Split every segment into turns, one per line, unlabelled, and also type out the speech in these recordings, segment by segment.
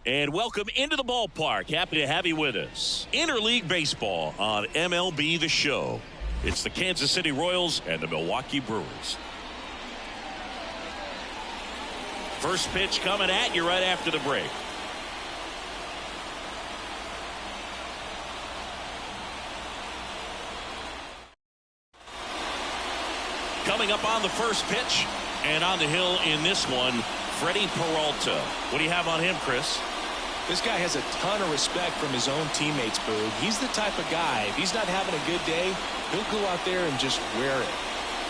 And welcome into the ballpark. Happy to have you with us. Interleague Baseball on MLB The Show. It's the Kansas City Royals and the Milwaukee Brewers. First pitch coming at you right after the break. Coming up on the first pitch and on the hill in this one, Freddie Peralta. What do you have on him, Chris?
This guy has a ton of respect from his own teammates, Boog. He's the type of guy, if he's not having a good day, he'll go out there and just wear it.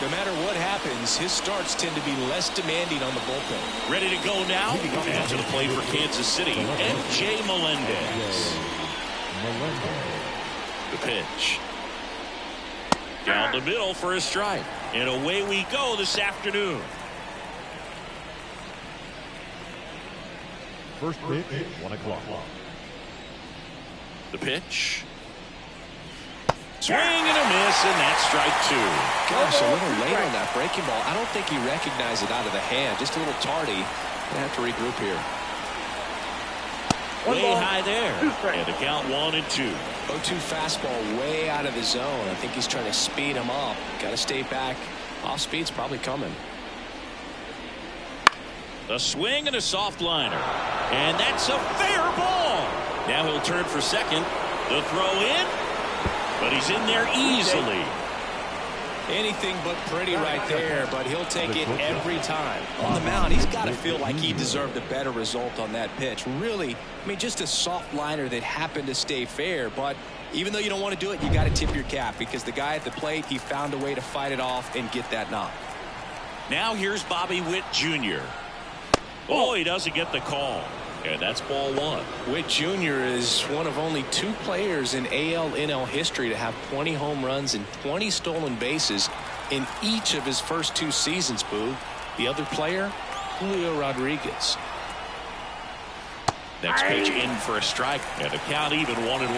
No matter what happens, his starts tend to be less demanding on the bullpen.
Ready to go now? And to the plate for Kansas City, M.J. Melendez. The pitch. Down the middle for a strike. And away we go this afternoon.
First pitch, 1 o'clock.
The pitch. Swing and a miss, and that's strike 2.
Gosh, a little late on that breaking ball. I don't think he recognized it out of the hand. Just a little tardy. Gonna have to regroup here.
Way high there. And the count 1-2.
0-2 fastball way out of the zone. I think he's trying to speed him up. Got to stay back. Off speed's probably coming.
A swing and a soft liner. And that's a fair ball. Now he'll turn for second. The throw in. But he's in there easily.
Anything but pretty right there, but he'll take it every time. On the mound, he's got to feel like he deserved a better result on that pitch. Really, I mean, just a soft liner that happened to stay fair, but even though you don't want to do it, you got to tip your cap because the guy at the plate, he found a way to fight it off and get that knock.
Now here's Bobby Witt Jr. Oh, he doesn't get the call. And that's ball 1.
Witt Jr. is one of only 2 players in AL/NL history to have 20 home runs and 20 stolen bases in each of his first 2 seasons, Boo. The other player, Julio Rodriguez.
Next pitch in for a strike, and the count even 1-1.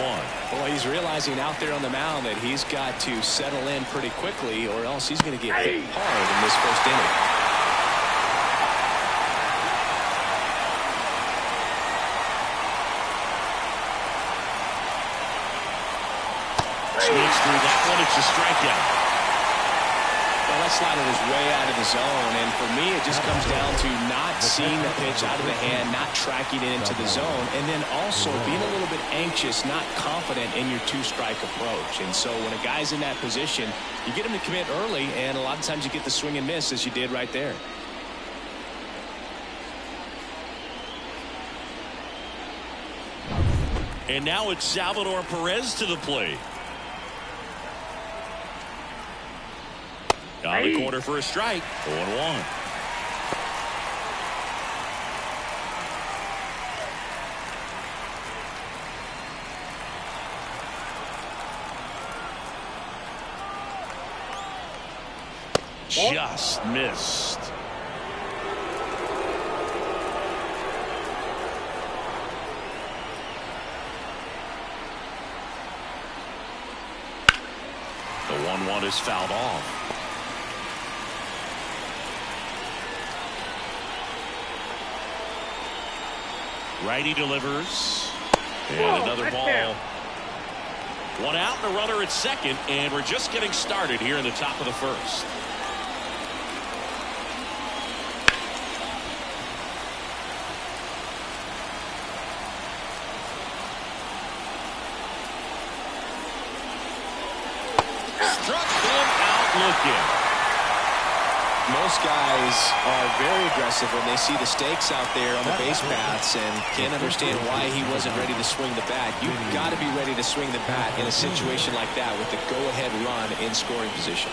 Well, he's realizing out there on the mound that he's got to settle in pretty quickly or else he's going to get hit hard in this first inning.
Swings through that one. It's a strikeout.
Well, that slider was way out of the zone, and for me, it just comes down to not seeing the pitch out of the hand, not tracking it into the zone, and then also being a little bit anxious, not confident in your 2-strike approach. And so when a guy's in that position, you get him to commit early, and a lot of times you get the swing and miss as you did right there.
And now it's Salvador Perez to the plate. On the corner for a strike. 0-1. Just missed. The 1-1 is fouled off. Righty delivers. And another ball. 1 out and a runner at second, and we're just getting started here in the top of the first. Struck him out looking.
Most guys are very aggressive when they see the stakes out there on the base paths and can't understand why he wasn't ready to swing the bat. You've got to be ready to swing the bat in a situation like that with the go-ahead run in scoring position.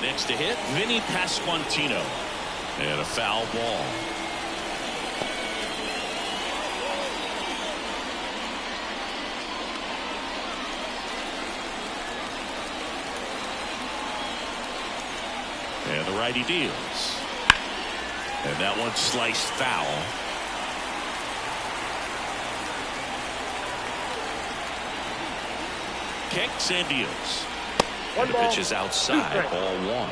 Next to hit, Vinny Pasquantino. And a foul ball. And the righty deals. And that one sliced foul. Kicks and deals. And the pitch is outside. Ball 1.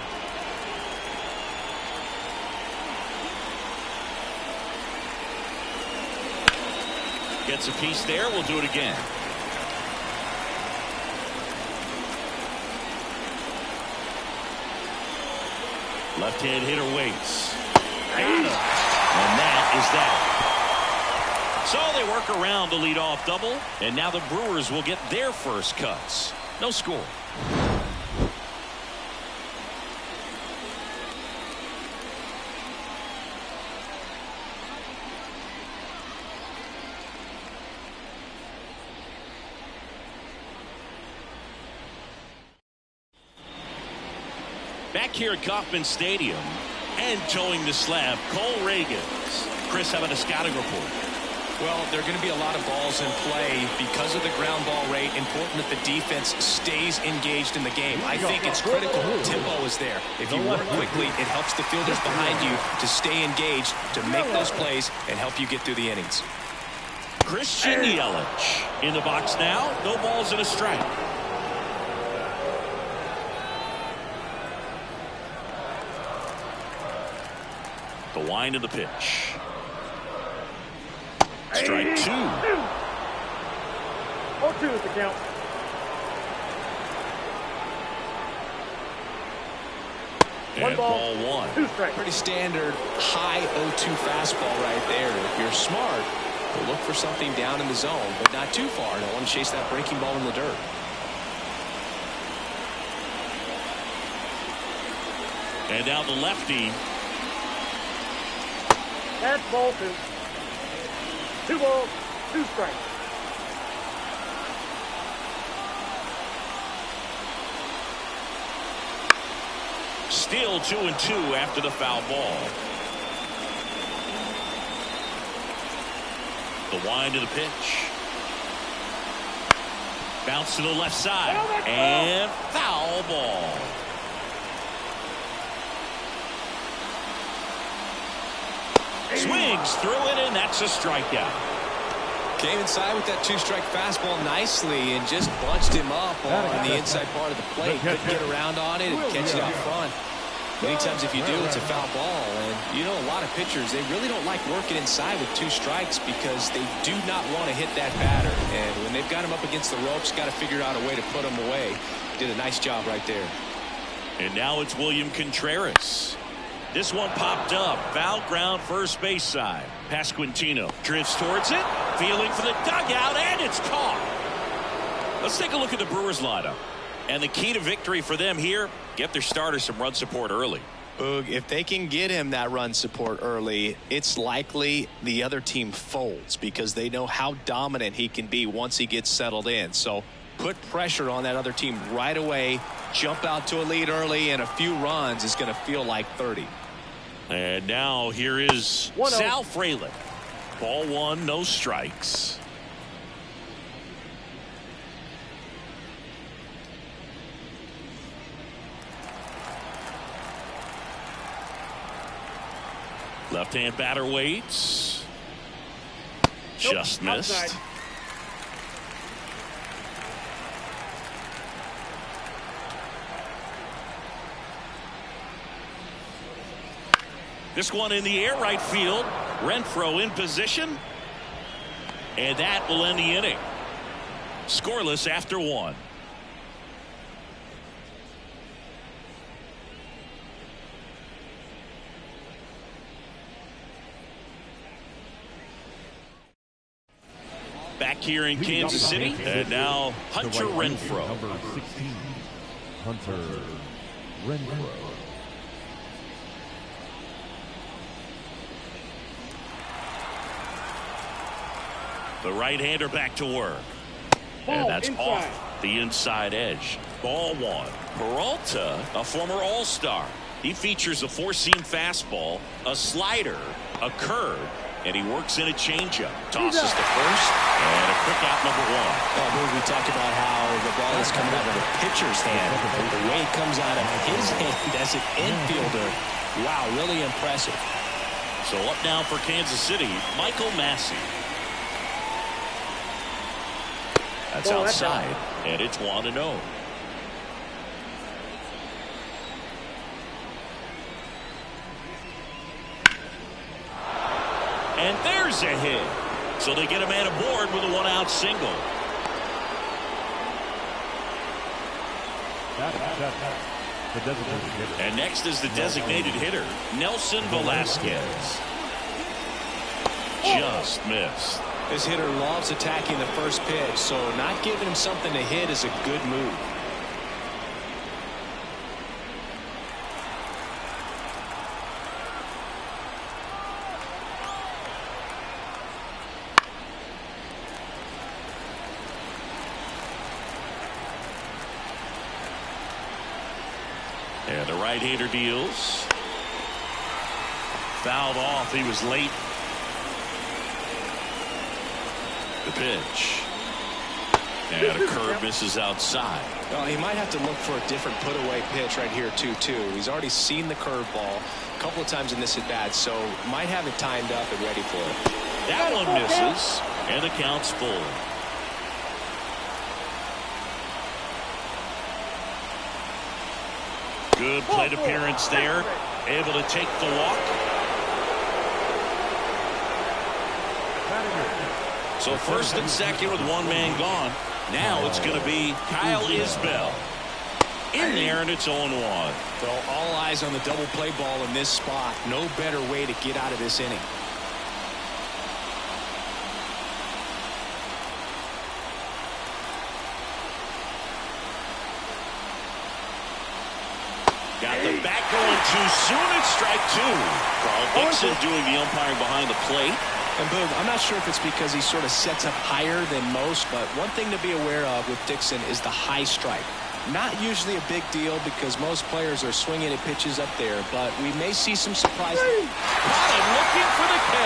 Gets a piece there. We'll do it again. Left-hand hitter waits. Got him. And that is that. So they work around the leadoff double, and now the Brewers will get their first cuts. No score. Back here at Kauffman Stadium and towing the slab, Cole Reagans. Chris, how about a scouting report?
Well, there are going to be a lot of balls in play because of the ground ball rate. Important that the defense stays engaged in the game. I think it's critical. Tempo is there. If you work quickly, it helps the fielders behind you to stay engaged, to make those plays, and help you get through the innings.
Christian Yelich in the box now. No balls and a strike. The wind of the pitch. Strike 2.
0-2 is the count.
And ball 1.
2 strikes.
Pretty standard high 0-2 fastball right there. If you're smart, you'll look for something down in the zone, but not too far. Don't want to chase that breaking ball in the dirt.
And now the lefty.
That's ball 2. 2 balls, 2 strikes.
Still 2-2 after the foul ball. The wind of the pitch. Bounce to the left side. And foul ball. Swings through it, and that's a strikeout.
Came inside with that 2-strike fastball nicely and just bunched him up on the inside part of the plate. Couldn't get around on it and catch it out front. Many times if you do, it's a foul ball. And you know, a lot of pitchers, they really don't like working inside with 2 strikes because they do not want to hit that batter. And when they've got him up against the ropes, got to figure out a way to put him away. Did a nice job right there.
And now it's William Contreras. This one popped up. Foul ground first base side. Pasquantino drifts towards it. Feeling for the dugout, and it's caught. Let's take a look at the Brewers lineup. And the key to victory for them here, get their starter some run support early.
Boog, if they can get him that run support early, it's likely the other team folds because they know how dominant he can be once he gets settled in. So put pressure on that other team right away. Jump out to a lead early, and a few runs is going to feel like 30.
And now here is Sal Frelick. Ball 1, no strikes. Left-hand batter waits. Just missed.
Outside.
This one in the air, right field. Renfroe in position. And that will end the inning. Scoreless after 1. Back here in Kansas City. And now Hunter Renfroe.
Number 16, Hunter Renfroe.
The right-hander back to work. And that's off the inside edge. Ball 1. Peralta, a former All-Star. He features a 4-seam fastball, a slider, a curve, and he works in a changeup. Tosses to first, and a quick out number 1.
Oh, we talked about how the ball is coming out of the pitcher's hand. The way it comes out of his hand as an infielder. Wow, really impressive.
So up now for Kansas City, Michael Massey. That's outside, and it's 1-0. And there's a hit. So they get a man aboard with a one-out single. And next is the designated hitter, Nelson Velasquez. Just missed.
This hitter loves attacking the first pitch, so not giving him something to hit is a good move.
And the right-hander deals. Fouled off. He was late. The pitch. And a curve misses outside.
Well, he might have to look for a different put-away pitch right here, too. He's already seen the curveball a couple of times in this at-bat, so might have it timed up and ready for it.
That one misses, and the count's full. Good plate appearance there. Able to take the walk. So first and second with one man gone. Now it's going to be Kyle Isbell in there, and it's 0-1.
So all eyes on the double play ball in this spot. No better way to get out of this inning.
Got the bat going too soon. It's strike two. Carl Dixon doing the umpiring behind the plate.
And boom, I'm not sure if it's because he sort of sets up higher than most, but one thing to be aware of with Dixon is the high strike. Not usually a big deal because most players are swinging at pitches up there, but we may see some surprises.
Caught him looking for the K.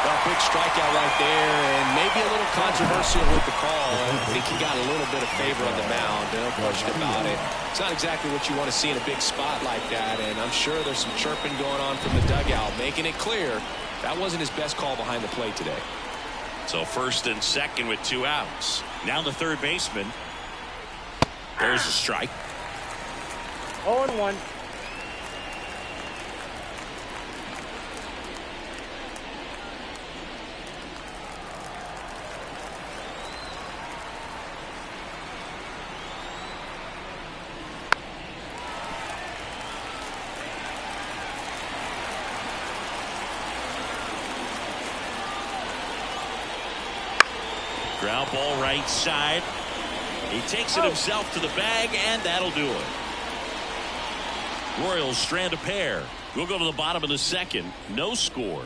Well, big strikeout right there, and maybe a little controversial with the call. I think he got a little bit of favor on the mound. No question about it. It's not exactly what you want to see in a big spot like that, and I'm sure there's some chirping going on from the dugout, making it clear that wasn't his best call behind the plate today.
So first and second with 2 outs. Now the third baseman. There's a strike.
0-1.
Ground ball right side. He takes it himself to the bag, and that'll do it. Royals strand a pair. We'll go to the bottom of the second. No score.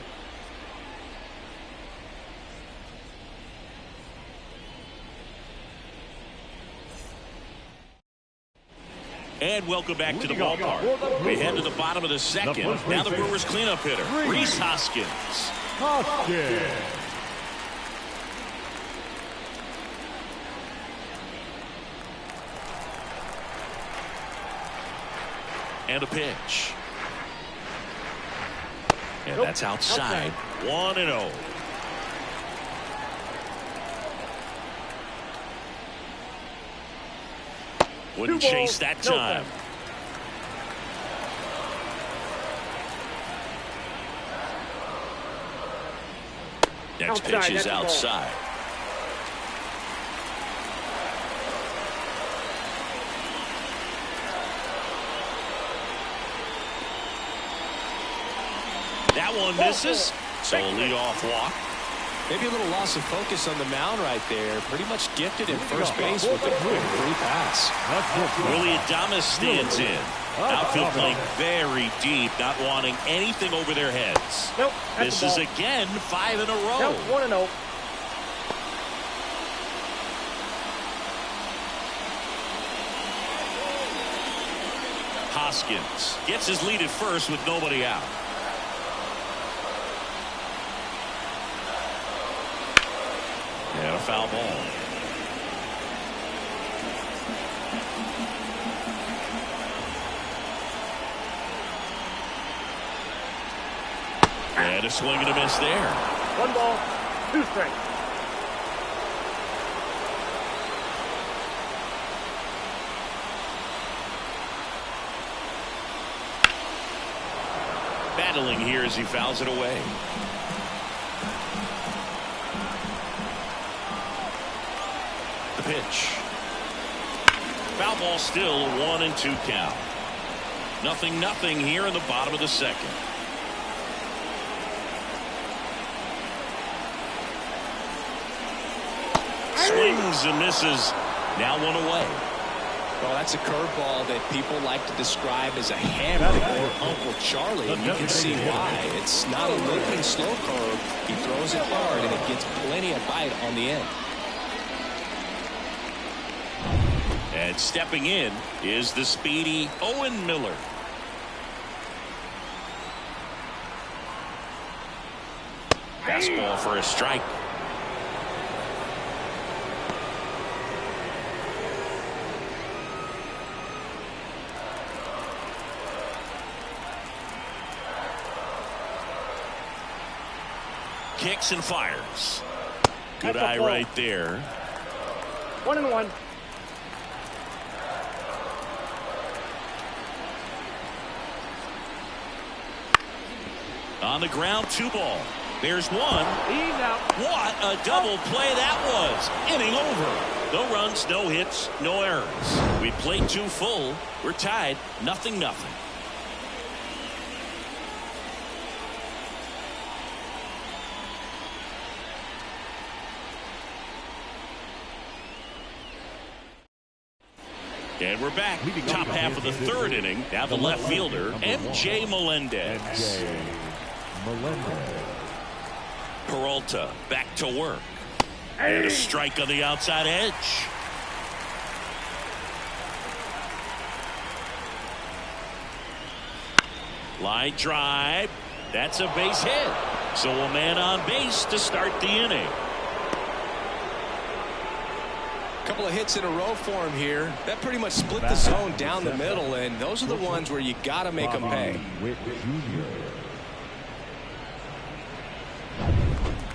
And welcome back to the ballpark. We head to the bottom of the second. Now the Brewers cleanup hitter, Rhys Hoskins. And a pitch. And that's outside. 1-0. Wouldn't chase that time. Next pitch is outside. That one misses. So a leadoff walk.
Maybe a little loss of focus on the mound right there. Pretty much gifted in first base with a quick free pass.
Willie Adames stands in. Outfield playing very deep, not wanting anything over their heads.
Nope.
This is again 5 in a row.
Nope, 1-0.
Hoskins gets his lead at first with nobody out. And a foul ball. And a swing and a miss there.
1 ball, 2 strikes.
Battling here as he fouls it away. pitch. Foul ball, still a 1-2 count. 0-0 here in the bottom of the second. Swings and misses. Now 1 away.
Well, that's a curveball that people like to describe as a hammer or Uncle Charlie, and you can see why. It's not a looking slow curve. He throws it hard, and it gets plenty of bite on the end.
And stepping in is the speedy Owen Miller. Fastball for a strike. Kicks and fires. Good eye right there.
1-1.
On the ground, 2 ball. There's 1.
He's out.
What a double play that was. Inning over. No runs, no hits, no errors. We played 2 full. We're tied 0-0. And we're back. Top half of the 3rd inning. Now the left fielder, M.J. Melendez. Peralta back to work. And a strike on the outside edge. Line drive. That's a base hit. So a man on base to start the inning.
Couple of hits in a row for him here. That pretty much split the zone down the middle, and those are the ones where you got to make them pay.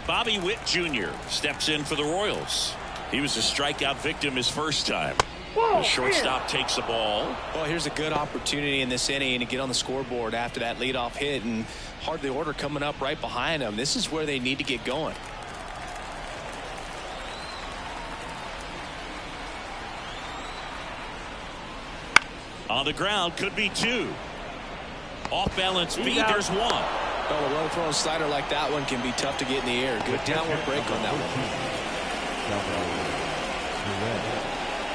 Bobby Witt Jr. steps in for the Royals. He was a strikeout victim his first time. The shortstop takes the ball.
Well, here's a good opportunity in this inning to get on the scoreboard after that leadoff hit, and hardly order coming up right behind them. This is where they need to get going.
On the ground, could be 2. Off balance beat, there's 1.
Oh, a low-thrown slider like that one can be tough to get in the air. Good downward break on that one.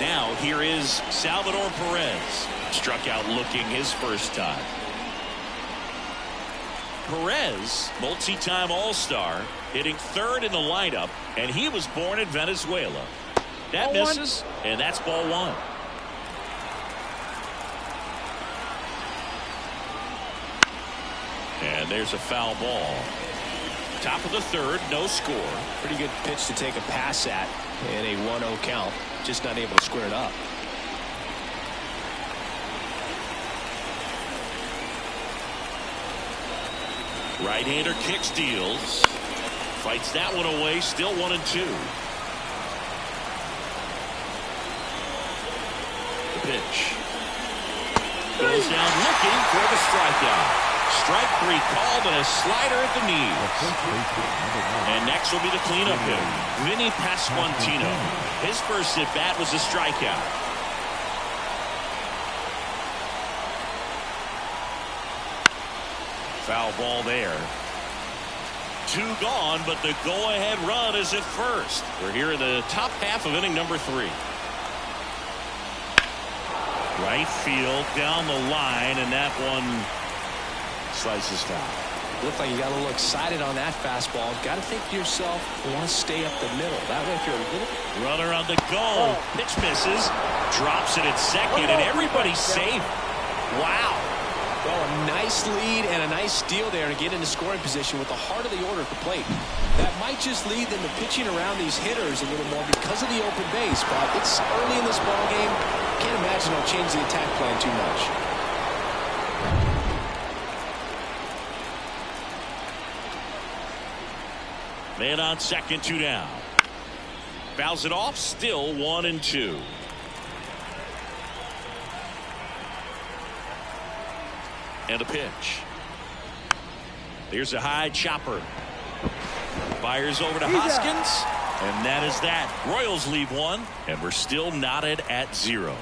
Now here is Salvador Perez. Struck out looking his first time. Perez, multi-time All-Star, hitting 3rd in the lineup, and he was born in Venezuela. That misses, and that's ball 1. And there's a foul ball. Top of the 3rd, no score.
Pretty good pitch to take a pass at in a 1-0 count. Just not able to square it up.
Right-hander kicks, deals. Fights that one away, still 1-2. The pitch. Goes down looking for the strikeout. Strike 3 called and a slider at the knees. And next will be the cleanup hitter, Vinny Pasquantino. His first at bat was a strikeout. Foul ball there. 2 gone, but the go-ahead run is at first. We're here in the top half of inning number 3. Right field down the line, and that one slices foul.
Looked like you got a little excited on that fastball. Got to think to yourself, you want to stay up the middle. That way, if you're a little...
Runner on the go. Pitch misses. Drops it at second, and everybody's safe. Wow.
Well, a nice lead and a nice steal there to get into scoring position with the heart of the order at the plate. That might just lead them to pitching around these hitters a little more because of the open base, but it's early in this ball game. Can't imagine it'll change the attack plan too much.
Man on second, 2 down. Fouls it off, still 1-2. And a pitch. There's a high chopper. Fires over to Hoskins. And that is that. Royals leave one, and we're still knotted at 0.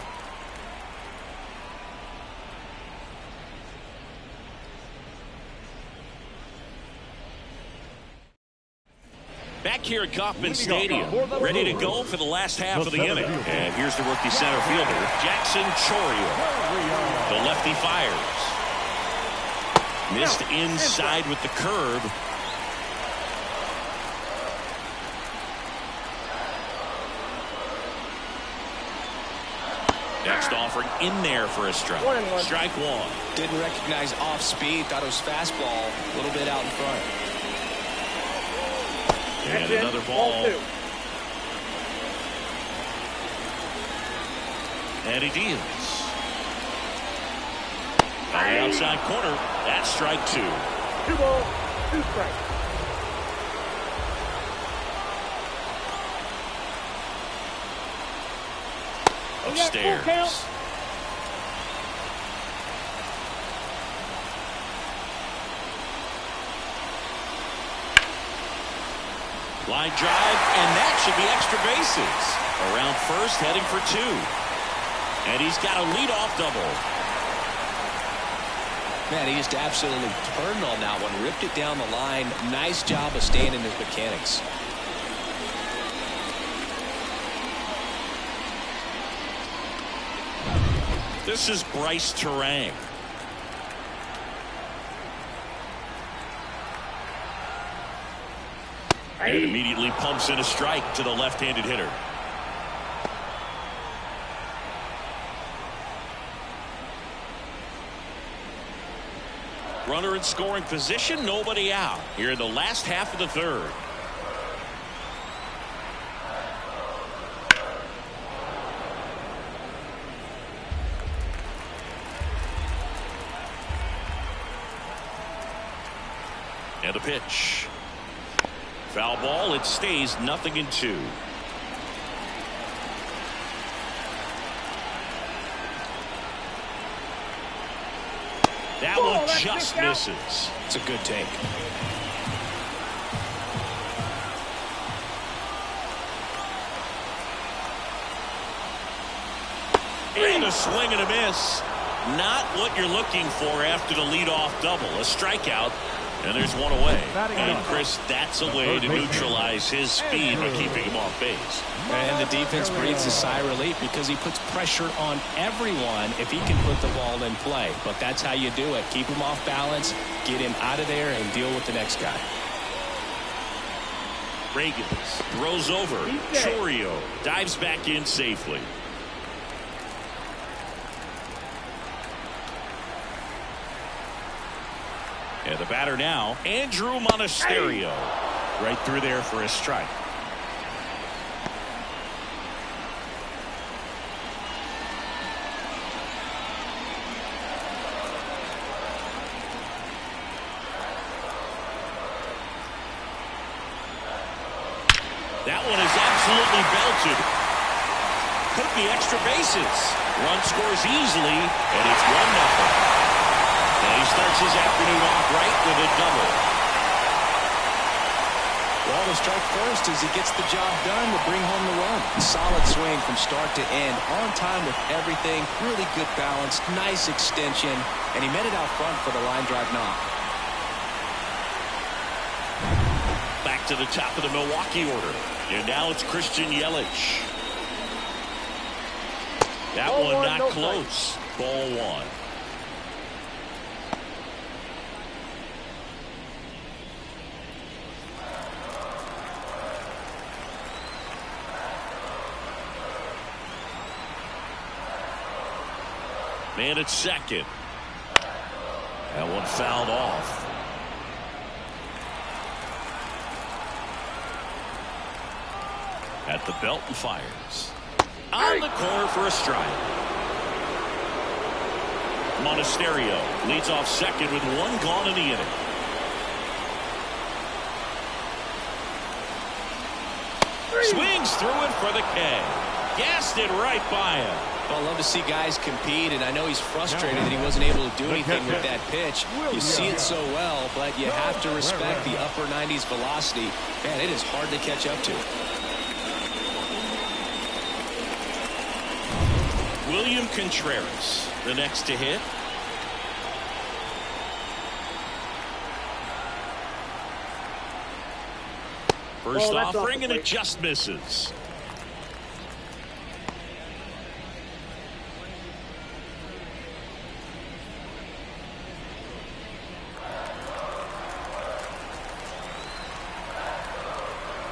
Back here at Kauffman Stadium, ready to go for the last half of the inning. And here's the rookie center fielder, Jackson Chourio. The lefty fires. Missed inside with the curve. Next offering in there for a strike. Strike one.
Didn't recognize off speed. Thought it was fastball. A little bit out in front.
And another ball. And he deals. On the outside corner, that's strike 2.
2 balls, 2 strikes.
Upstairs. Line drive, and that should be extra bases. Around first, heading for 2. And he's got a leadoff double.
Man, he just absolutely turned on that one, ripped it down the line. Nice job of staying in his mechanics.
This is Bryce Terang. And immediately pumps in a strike to the left-handed hitter. Runner in scoring position, nobody out. Here in the last half of the third. And a pitch. Foul ball, it stays 0-2. That one just misses.
It's a good take.
And a swing and a miss. Not what you're looking for after the leadoff double. A strikeout. And there's one away. And Chris, that's a way to neutralize his speed by keeping him off base.
And the defense breathes a sigh of relief because he puts pressure on everyone if he can put the ball in play. But that's how you do it. Keep him off balance, get him out of there, and deal with the next guy.
Reagans throws over. Chourio dives back in safely. And the batter now, Andrew Monasterio. Right through there for a strike. That one is absolutely belted. Could be extra bases. Run scores easily, and it's 1-0. And he starts his afternoon off right with a double.
Well, the strike first as he gets the job done to bring home the run. Solid swing from start to end. On time with everything. Really good balance. Nice extension. And he met it out front for the line drive knock.
Back to the top of the Milwaukee order. And now it's Christian Yelich. That
Ball
one
one,
not
no
close. Ball 1. Man at second. That one fouled off. At the belt and fires. On the corner for a strike. Monasterio leads off second with 1 gone in the inning. Swings through it for the K. Gassed it right by him.
Well, I love to see guys compete, and I know he's frustrated that he wasn't able to do anything with that pitch. You see it so well, but you have to respect the upper 90s velocity. Man, it is hard to catch up to.
William Contreras, the next to hit. First offering, and it just misses.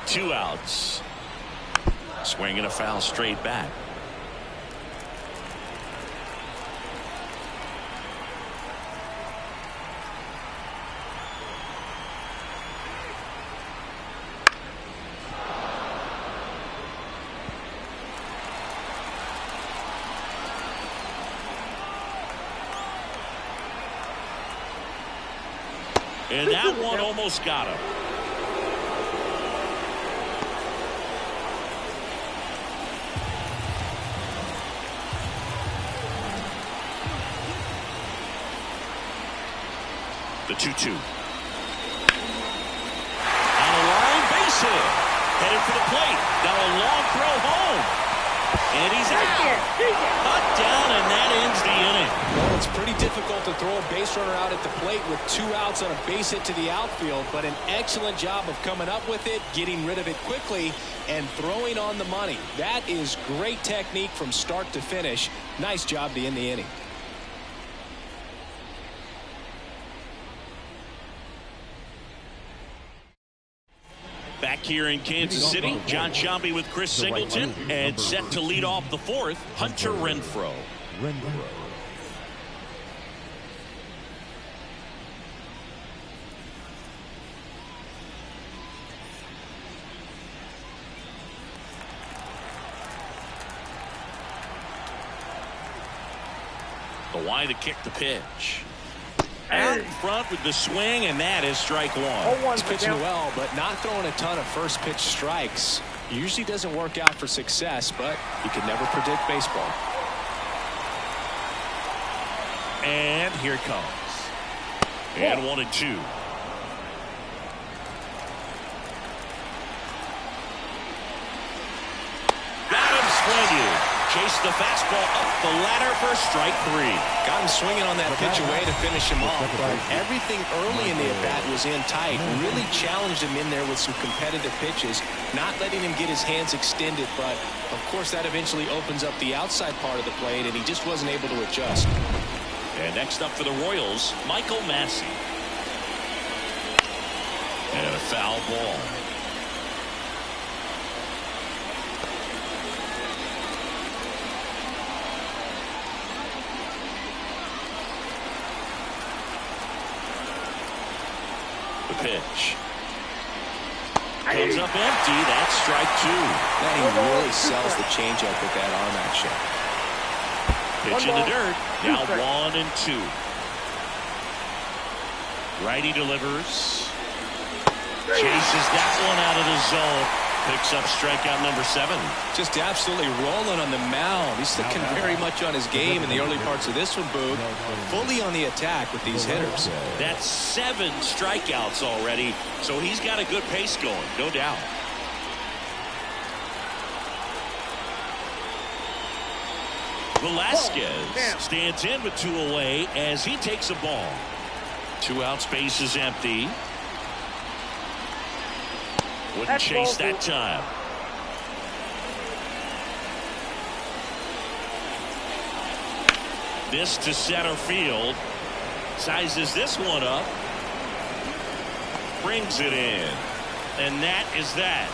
Two outs. Swing and a foul straight back. And that one almost got him. The 2-2. On the line, base hit. Headed for the plate. Now a long throw home. And he's out. Cut down, and that ends the inning.
Well, it's pretty difficult to throw a base runner out at the plate with 2 outs on a base hit to the outfield, but an excellent job of coming up with it, getting rid of it quickly, and throwing on the money. That is great technique from start to finish. Nice job to end the inning.
Back here in Kansas City, John Sciambi with Chris Singleton, and set to lead off the fourth, Hunter Renfroe. The wide to kick the pitch. Out in front with the swing, and that is strike one.
He's pitching well, but not throwing a ton of first pitch strikes. Usually doesn't work out for success, but you can never predict baseball.
And here it comes. And 1-2. Got him swinging. Chased the fastball up the ladder for strike 3.
Got him swinging on that pitch away to finish him off, but everything early in the at-bat was in tight. Really challenged him in there with some competitive pitches, not letting him get his hands extended, but of course that eventually opens up the outside part of the plate, and he just wasn't able to adjust.
And next up for the Royals, Michael Massey. And a foul ball. The pitch. Comes up empty. That's strike 2.
Man, he really sells the changeup with that arm action.
Pitch in the dirt. Now 1-2. Righty delivers. Chases that one out of the zone. Picks up strikeout number 7.
Just absolutely rolling on the mound. He's looking very much on his game in the early parts of this one, Boog. Fully on the attack with these hitters.
That's 7 strikeouts already, so he's got a good pace going, no doubt. Velasquez stands in with 2 away as he takes a ball. 2 outs, base is empty. Wouldn't chase that time. This to center field. Sizes this one up. Brings it in. And that is that.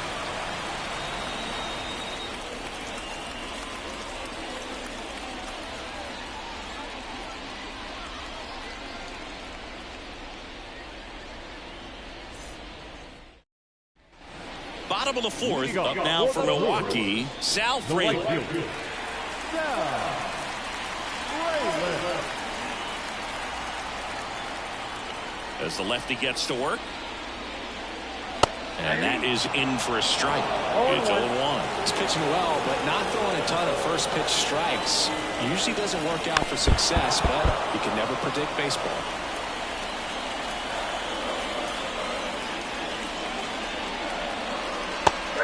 Bottom of the fourth, up now for Milwaukee, Sal Frelick. As the lefty gets to work. And that is in for a strike. It's 0-1.
He's pitching well, but not throwing a ton of first pitch strikes. Usually doesn't work out for success, but you can never predict baseball.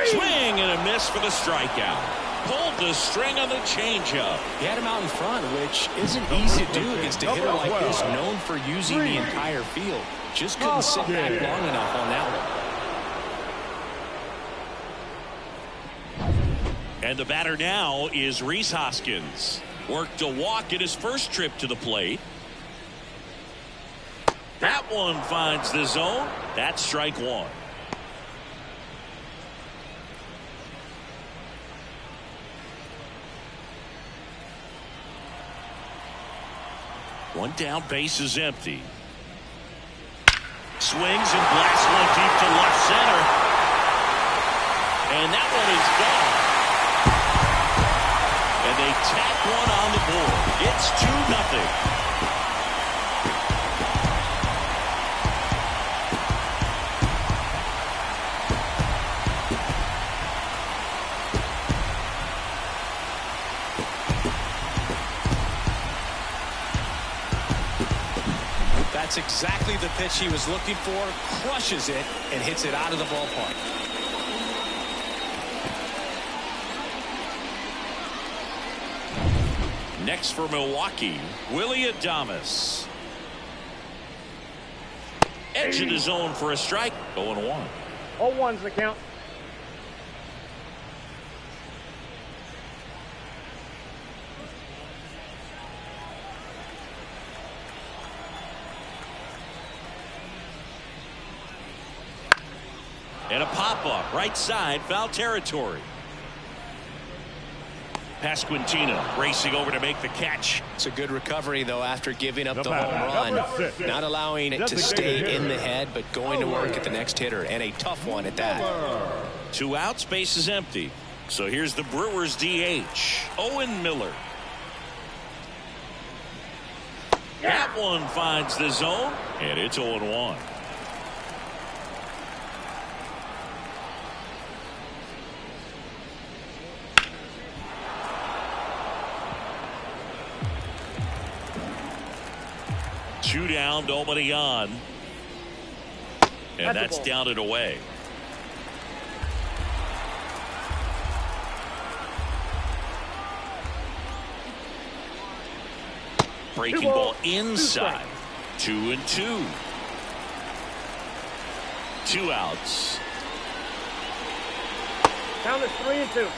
Swing and a miss for the strikeout.
pulled the string on the changeup.
He had him out in front, which isn't easy to do against a hitter like this, known for using the entire field. Just couldn't sit back long enough on that one.
And the batter now is Rhys Hoskins. Worked a walk in his first trip to the plate. That one finds the zone. That's strike one. One down, base is empty. Swings and blasts one deep to left center. And that one is gone. And they tack one on the board. It's 2-0.
That's exactly the pitch he was looking for. Crushes it and hits it out of the ballpark.
Next for Milwaukee, Willie Adames. Edge of the zone for a strike. 0-1.
0-1's the count.
And a pop-up, right side, foul territory. Pasquantino racing over to make the catch.
It's a good recovery, though, after giving up the home run. Not allowing it to stay in the head, but going to work at the next hitter, and a tough one at that.
2 outs, base is empty. So here's the Brewers DH, Owen Miller. That one finds the zone, and it's 0-1. Two down, nobody on. And that's down and away. Breaking ball inside. 2-2. 2 outs.
Count is 3-2.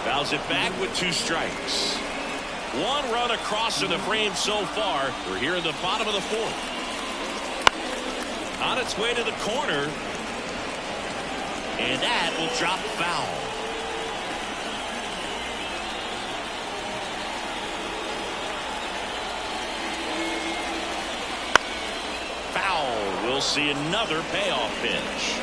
Fouls it back with 2 strikes. 1 run across in the frame so far. We're here in the bottom of the 4th. On its way to the corner. And that will drop foul. Foul. We'll see another payoff pitch.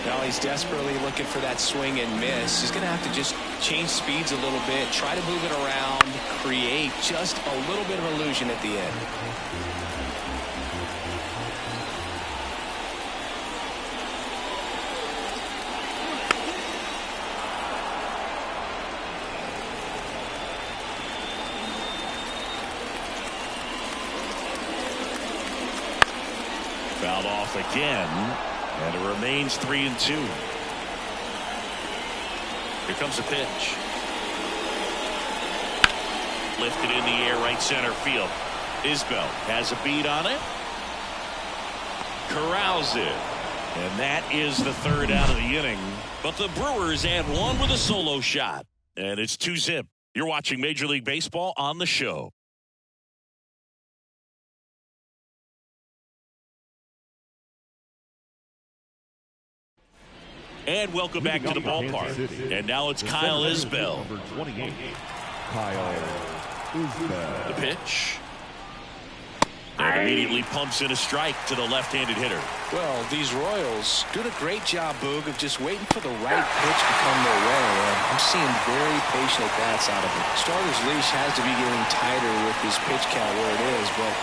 Now he's desperately looking for that swing and miss. He's going to have to just change speeds a little bit, try to move it around, create just a little bit of illusion at the end.
Fouled off again. And it remains 3-2. Here comes the pitch. Lifted in the air, right center field. Isbell has a beat on it. Corrals it. And that is the 3rd out of the inning. But the Brewers add 1 with a solo shot. And it's 2-0. You're watching Major League Baseball on the show. And welcome back to the ballpark. And now it's Kyle Isbell.
Number 28, Kyle Isbell.
The pitch. And immediately pumps in a strike to the left-handed hitter.
Well, these Royals doing a great job, Boog, of just waiting for the right pitch to come their way. And I'm seeing very patient at-bats out of it. Starter's leash has to be getting tighter with his pitch count where it is, but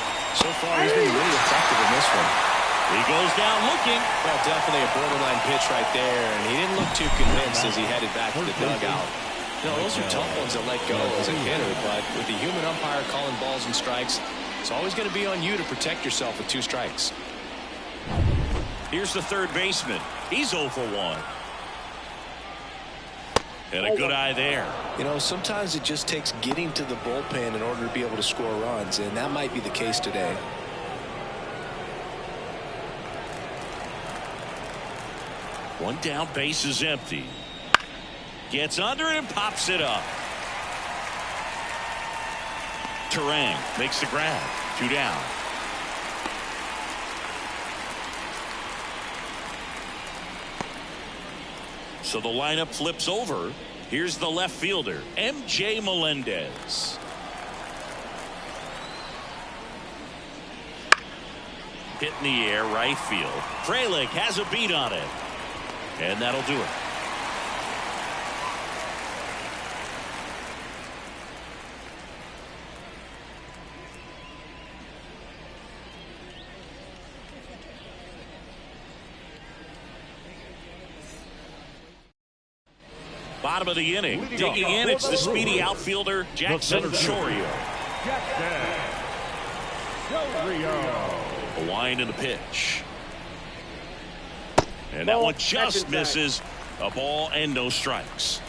so far he's been really effective in this one.
He goes down looking.
Well, definitely a borderline pitch right there, and he didn't look too convinced as he headed back to the dugout. You know, those are tough ones to let go as a hitter, but with the human umpire calling balls and strikes, It's always going to be on you to protect yourself with 2 strikes.
Here's the third baseman. He's 0 for 1. And a good eye there.
You know, sometimes it just takes getting to the bullpen in order to be able to score runs, and that might be the case today.
One down, base is empty. Gets under it and pops it up. Turang makes the grab. 2 down. So the lineup flips over. Here's the left fielder, M.J. Melendez. Hit in the air, right field. Frelick has a beat on it. And that'll do it. Bottom of the inning. Digging in, it's the speedy outfielder, Jackson Chourio. A wind and a pitch. And that one just misses. A ball and no strikes.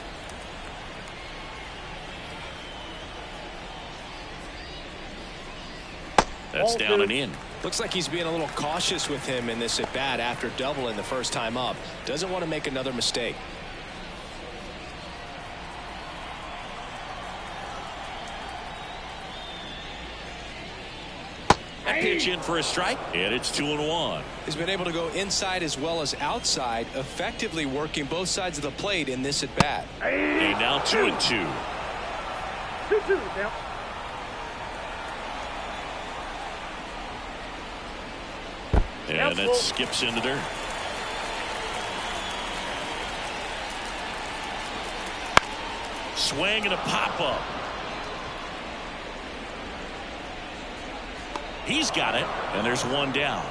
That's down and in.
Looks like he's being a little cautious with him in this at bat after doubling the first time up. Doesn't want to make another mistake.
That pitch in for a strike, and it's 2-1.
He's been able to go inside as well as outside, effectively working both sides of the plate in this at bat.
And now 2-2.
2-2 now.
And it skips into dirt. Swing and a pop up. He's got it, and there's 1 down.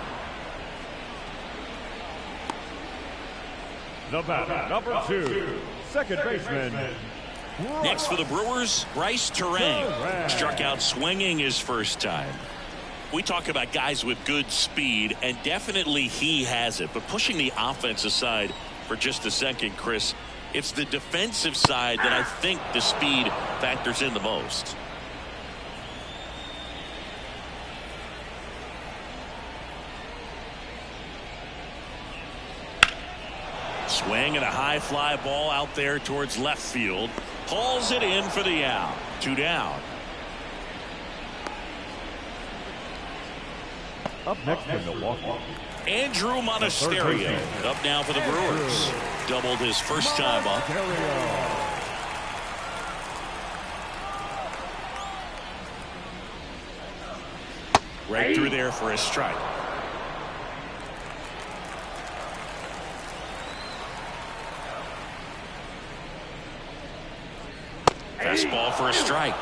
The batter, number 2, second baseman.
Next for the Brewers, Bryce Turang. Struck out swinging his first time. We talk about guys with good speed, and definitely he has it. But pushing the offense aside for just a second, Chris, it's the defensive side that I think the speed factors in the most. Swing and a high fly ball out there towards left field. Hauls it in for the out. 2 down.
Up next for Milwaukee,
Andrew Monasterio up now for the Brewers. Doubled his first time up. Right through there for a strike. Fastball for a strike.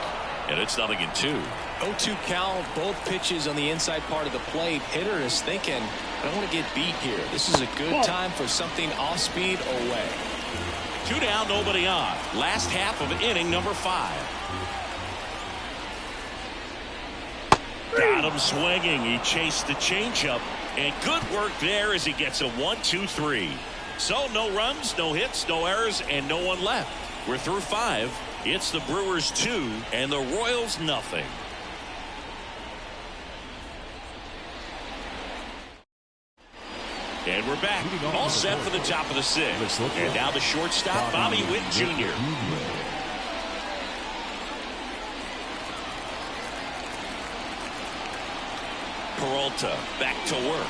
And it's 0-2.
0-2 count, both pitches on the inside part of the plate. Hitter is thinking, I don't want to get beat here. This is a good time for something off speed away.
2 down, nobody on. Last half of inning number 5. Got him swinging. He chased the changeup. And good work there as he gets a 1-2-3. So no runs, no hits, no errors, and no one left. We're through 5. It's the Brewers 2 and the Royals nothing. And we're back. All set for the top of the 6th. And now the shortstop, Bobby Witt Jr. Peralta back to work.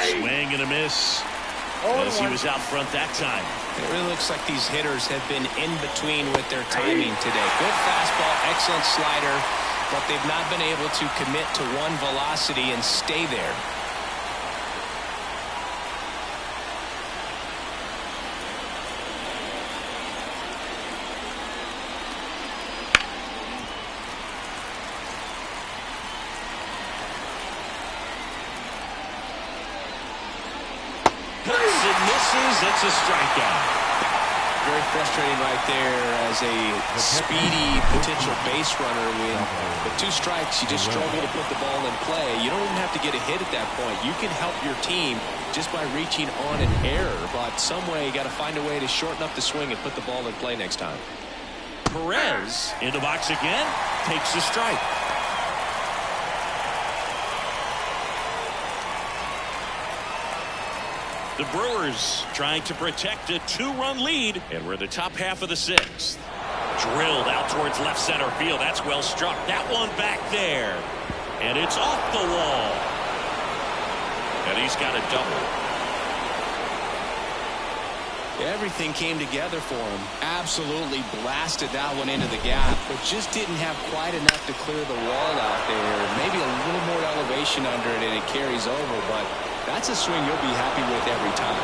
Swing and a miss. As he was out front that time.
It really looks like these hitters have been in between with their timing today. Good fastball, excellent slider, but they've not been able to commit to one velocity and stay there.
Misses. It's a strikeout.
very frustrating right there as a speedy potential base runner. When with 2 strikes, you just struggle to put the ball in play. You don't even have to get a hit at that point. You can help your team just by reaching on an error. But some way, you got to find a way to shorten up the swing and put the ball in play next time.
Perez in the box again, takes the strike. The Brewers trying to protect a 2-run lead, and we're in the top half of the 6th. Drilled out towards left center field. That's well struck. That one back there, and it's off the wall. And he's got a double.
Everything came together for him. Absolutely blasted that one into the gap, but just didn't have quite enough to clear the wall out there. Maybe a little more elevation under it, and it carries over, but that's a swing you'll be happy with every time.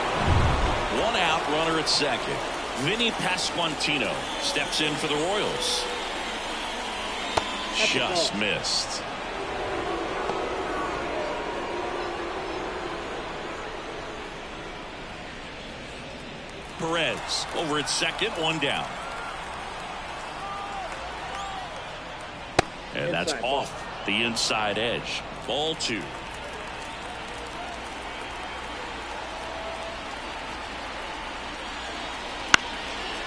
1 out, runner at second. Vinny Pasquantino steps in for the Royals. Just missed. Perez over at second, 1 down. And that's off the inside edge. Ball 2.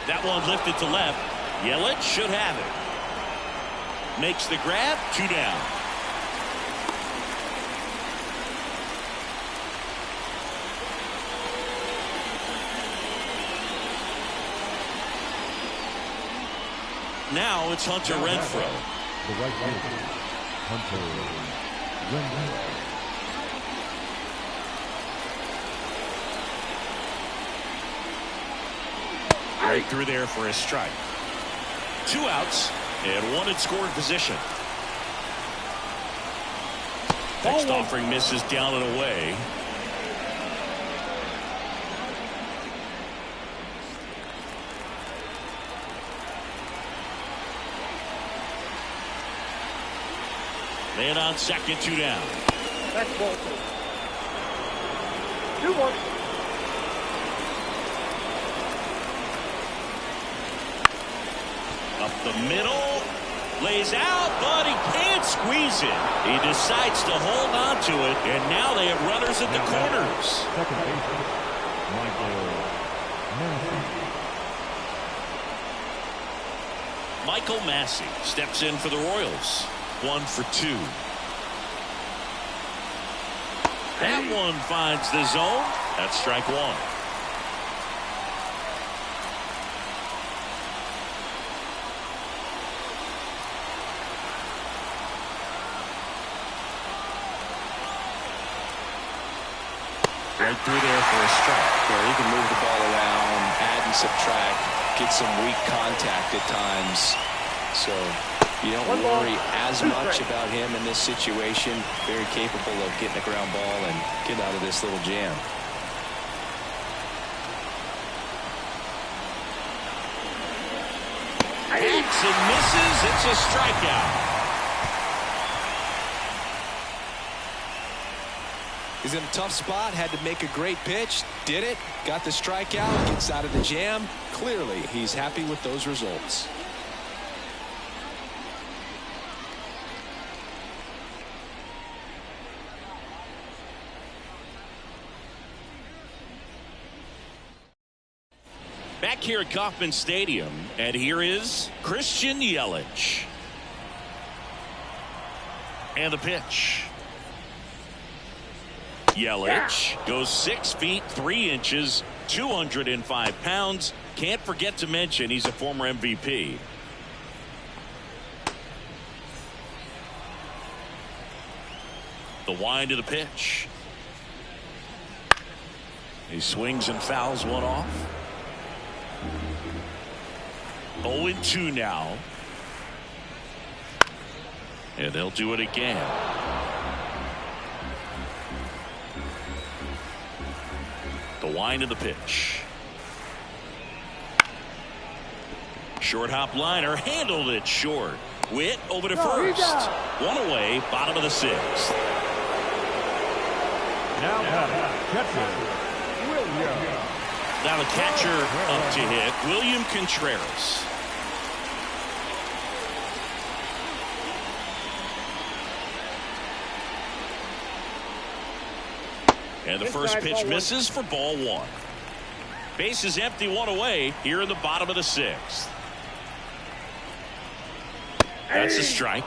That one lifted to left. Yelich should have it. Makes the grab, 2 down. Now it's Hunter Renfroe.
The right fielder, Hunter Renfroe.
Right through there for a strike. 2 outs and 1 in scoring position. Next offering misses down and away. Man on second, 2 down.
That's ball 2. 2-1.
Up the middle, lays out, but he can't squeeze it. He decides to hold on to it, and now they have runners at the corners.
Second baseman,
Michael Massey steps in for the Royals. 1 for 2. That one finds the zone. That's strike 1. Right through there for a strike.
Where he can move the ball around, add and subtract, get some weak contact at times. So you don't worry as much about him in this situation. Very capable of getting a ground ball and getting out of this little jam.
Hacks and misses. It's a strikeout.
He's in a tough spot, had to make a great pitch, did it, got the strikeout, gets out of the jam. Clearly, he's happy with those results.
Back here at Kauffman Stadium, and here is Christian Yelich. And the pitch. Yelich goes 6 feet 3 inches, 205 pounds. Can't forget to mention he's a former MVP. The wind of the pitch. He swings and fouls one off. 0-2 now. And they'll do it again. The wind of the pitch. Short hop liner, handled it short. Witt over to first. 1 away, bottom of the 6th.
Now catcher, Williams.
Now the catcher up to hit, William Contreras. And the first pitch misses for ball one. Base is empty, one away here in the bottom of the sixth. That's a strike.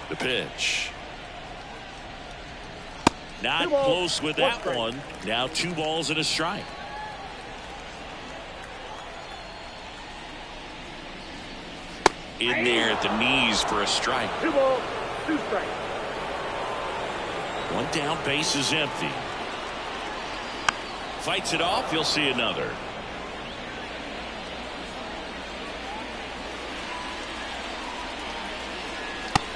The pitch. Not close with that one. Now 2 balls and a strike. In there at the knees for a strike.
2 balls, 2 strikes.
One down, base is empty. Fights it off, you'll see another.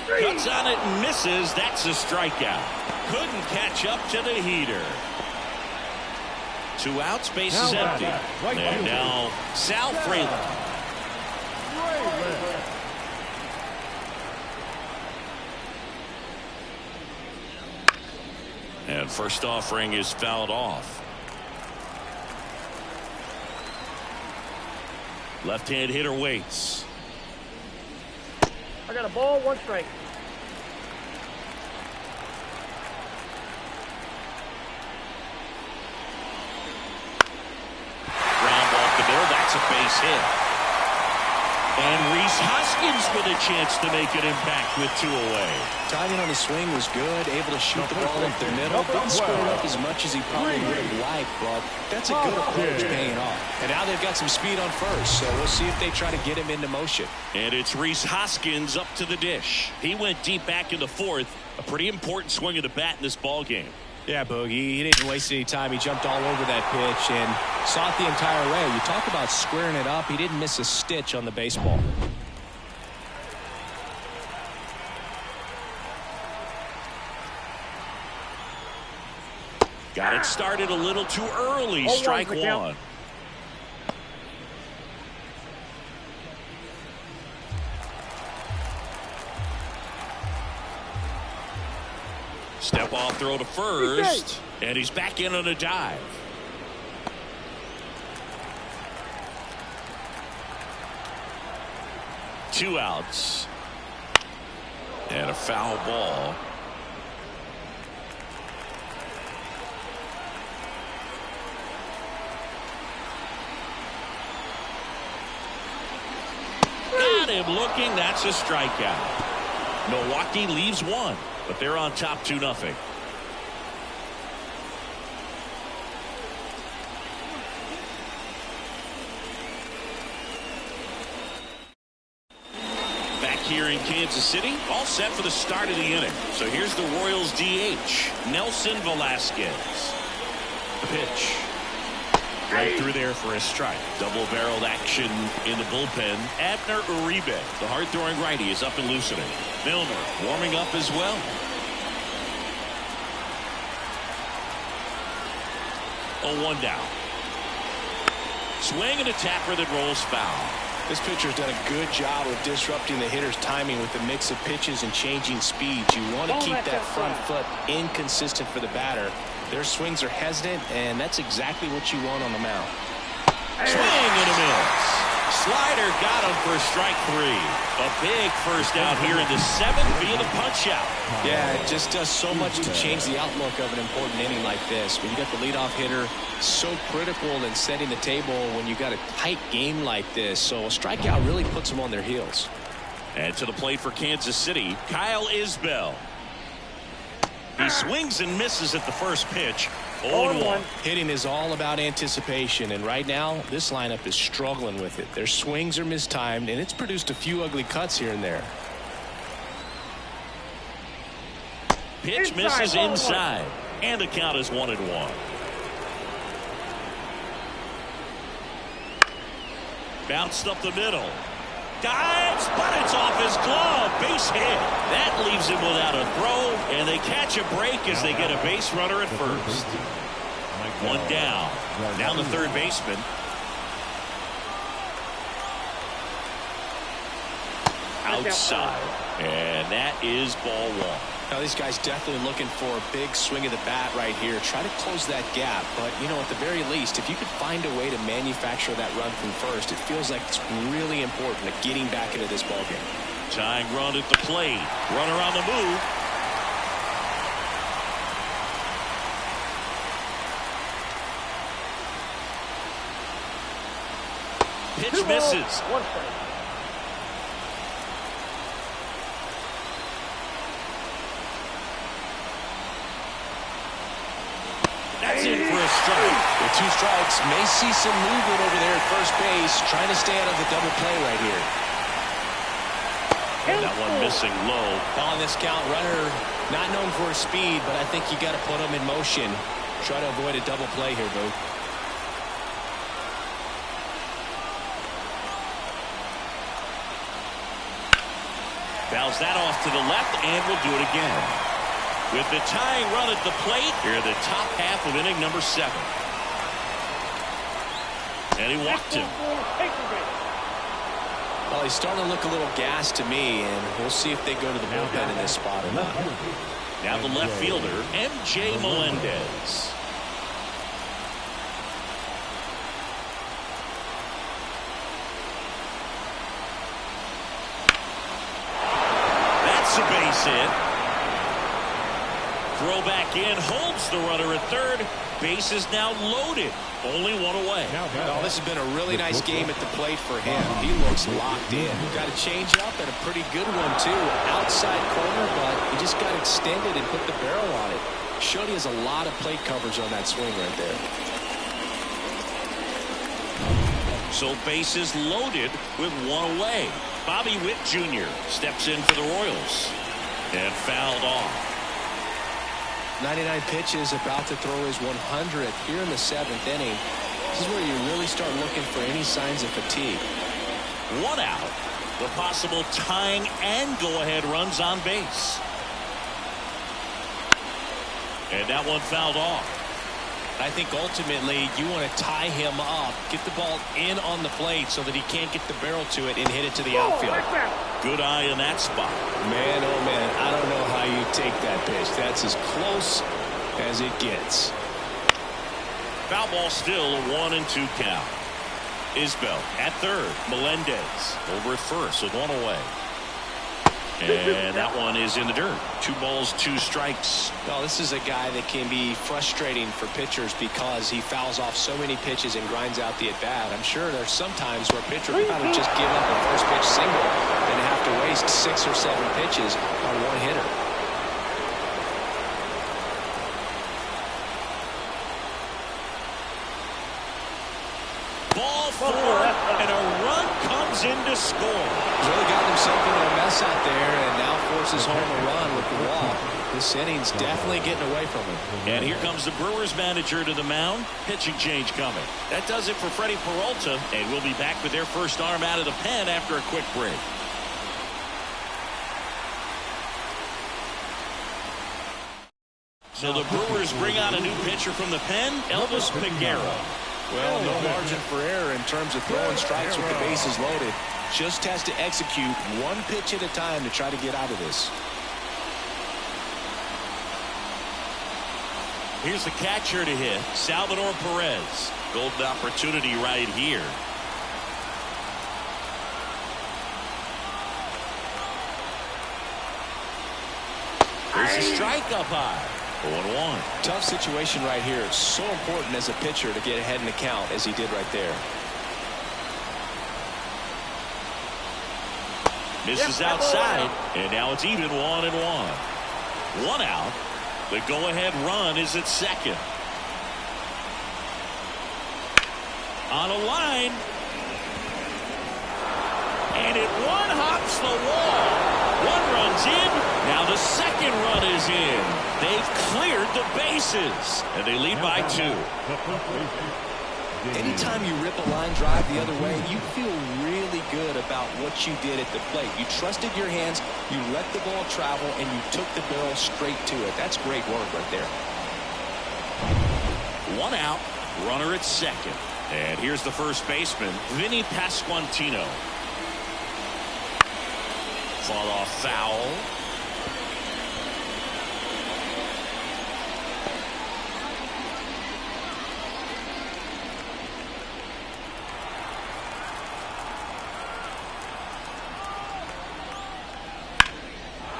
Cuts on it and misses. That's a strikeout. Couldn't catch up to the heater. 2 outs, base is empty. And now Sal Frelick. And first offering is fouled off. Left-hand hitter waits.
I got a ball, 1 strike.
Ground off the middle. That's a base hit. And Rhys Hoskins with a chance to make an impact with 2 away.
Timing on the swing was good, able to shoot the ball up the middle. Didn't square it up as much as he probably would have liked, but that's a good approach paying off. And now they've got some speed on first, so we'll see if they try to get him into motion.
And it's Rhys Hoskins up to the dish. He went deep back in the 4th. A pretty important swing of the bat in this ball game.
Yeah, Boogie, he didn't waste any time. He jumped all over that pitch and saw it the entire way. You talk about squaring it up. He didn't miss a stitch on the baseball.
Got it started a little too early. Strike 1. Step off throw to first, and he's back in on a dive. Two outs. And a foul ball. Got him looking. That's a strikeout. Milwaukee leaves 1. But they're on top 2-0. Back here in Kansas City, all set for the start of the inning. So here's the Royals DH, Nelson Velasquez. The pitch. Right through there for a strike. Double-barreled action in the bullpen. Abner Uribe, the hard-throwing righty, is up and loosening. Milner warming up as well. 0-1 down. Swing and a tapper that rolls foul.
This pitcher's done a good job of disrupting the hitter's timing with the mix of pitches and changing speeds. You want to keep that front foot inconsistent for the batter. Their swings are hesitant, and that's exactly what you want on the mound.
Swing and a miss. Slider got him for strike 3. A big first out here in the 7th via the punch out.
Yeah, it just does so much to change the outlook of an important inning like this. When you got the leadoff hitter, so critical in setting the table when you got a tight game like this. So a strikeout really puts them on their heels.
And to the plate for Kansas City, Kyle Isbell. He swings and misses at the first pitch. 0-1.
Hitting is all about anticipation, and right now this lineup is struggling with it. Their swings are mistimed, and it's produced a few ugly cuts here and there.
Pitch misses inside, and the count is 1-1. Bounced up the middle. Dives, but it's off his glove. Base hit. That leaves him without a throw, and they catch a break as they get a base runner at first. 1 down. Down the third baseman. outside. And that is ball one.
Now these guys definitely looking for a big swing of the bat right here. Try to close that gap. But, you know, at the very least, if you could find a way to manufacture that run from first, it feels like it's really important at getting back into this ballgame.
Tying run at the plate. Runner on the move. Pitch misses.
One strike.
That's in for a strike.
With 2 strikes, may see some movement over there at first base, trying to stay out of the double play right here.
And that one missing low.
On this count, runner not known for his speed, but I think you got to put him in motion. Try to avoid a double play here, Boo.
Fouls that off to the left, and will do it again. With the tying run at the plate, here the top half of inning number 7. And he walked him.
Well, he's starting to look a little gassed to me, and we'll see if they go to the bullpen in this spot or not.
Now the left fielder, M.J. Melendez. That's a base hit. Throw back in, holds the runner at third. Base is now loaded. Only one away.
Well, this has been a really nice game at the plate for him. He looks locked in. Got a change up and a pretty good one, too. Outside corner, but he just got extended and put the barrel on it. Showed he has a lot of plate coverage on that swing right there.
So bases loaded with one away. Bobby Witt Jr. steps in for the Royals. And fouled off.
99 pitches, about to throw his 100th here in the 7th inning. This is where you really start looking for any signs of fatigue.
One out. The possible tying and go-ahead runs on base. And that one fouled off.
I think ultimately you want to tie him up, get the ball in on the plate so that he can't get the barrel to it and hit it to the outfield.
Good eye in that spot.
Man, oh man, I don't know how you take that pitch. That's as close as it gets.
Foul ball still, a 1-2 count. Isbell at third. Melendez over at first with one away. And that one is in the dirt. 2 balls, 2 strikes.
Well, this is a guy that can be frustrating for pitchers because he fouls off so many pitches and grinds out the at-bat. I'm sure there's some times where a pitcher would probably just give up a first pitch single and have to waste 6 or 7 pitches on one hitter.
Ball 4, and a run comes in to score.
He's really got himself into a mess out there and now forces home a run with the walk. This inning's definitely getting away from him.
And here comes the Brewers manager to the mound. Pitching change coming. That does it for Freddie Peralta, and we'll be back with their first arm out of the pen after a quick break. So the Brewers bring out a new pitcher from the pen, Elvis Peguero.
Well, no margin for error in terms of throwing strikes with the bases loaded. Just has to execute one pitch at a time to try to get out of this.
Here's the catcher to hit, Salvador Perez. Golden opportunity right here. There's a strike up high. 0-1.
Tough situation right here. It's so important as a pitcher to get ahead in the count as he did right there.
Misses outside, and now it's even 1-1. 1 out. The go-ahead run is at second. On a line. And it one-hops the wall. 1 run's in. Now the second run is in. They've cleared the bases. And they lead by 2.
Anytime you rip a line drive the other way, you feel really good about what you did at the plate. You trusted your hands, you let the ball travel, and you took the barrel straight to it. That's great work right there.
1 out, runner at second. And here's the first baseman, Vinny Pasquantino. Fall off foul.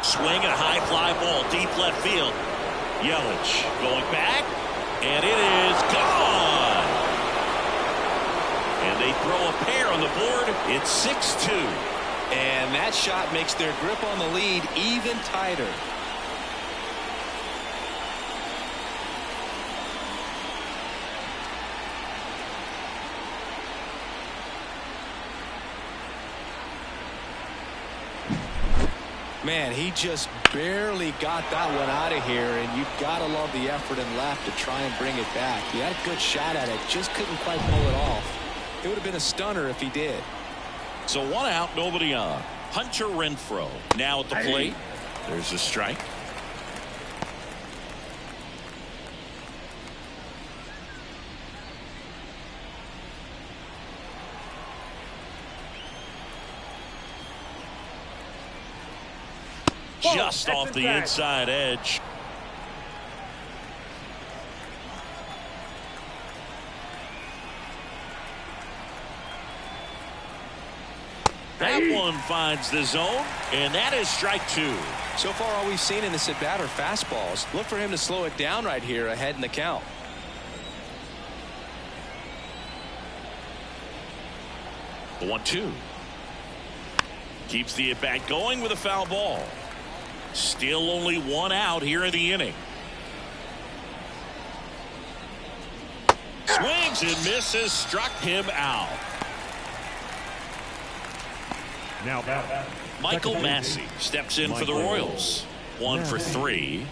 Swing and a high fly ball deep left field. Yelich going back, and it is gone. And they throw a pair on the board. It's 6-2.
And that shot makes their grip on the lead even tighter. Man, he just barely got that one out of here, and you've got to love the effort in left to try and bring it back. He had a good shot at it, just couldn't quite pull it off. It would have been a stunner if he did.
So 1 out, nobody on. Hunter Renfroe now at the plate. There's a strike. Just off the inside edge. That one finds the zone, and that is strike 2.
So far, all we've seen in this at bat are fastballs. Look for him to slow it down right here ahead in the count.
The 1-2. Keeps the at bat going with a foul ball. Still only 1 out here in the inning. Swings and misses, struck him out.
Now
Michael Massey steps in for the Royals. 1 for 3.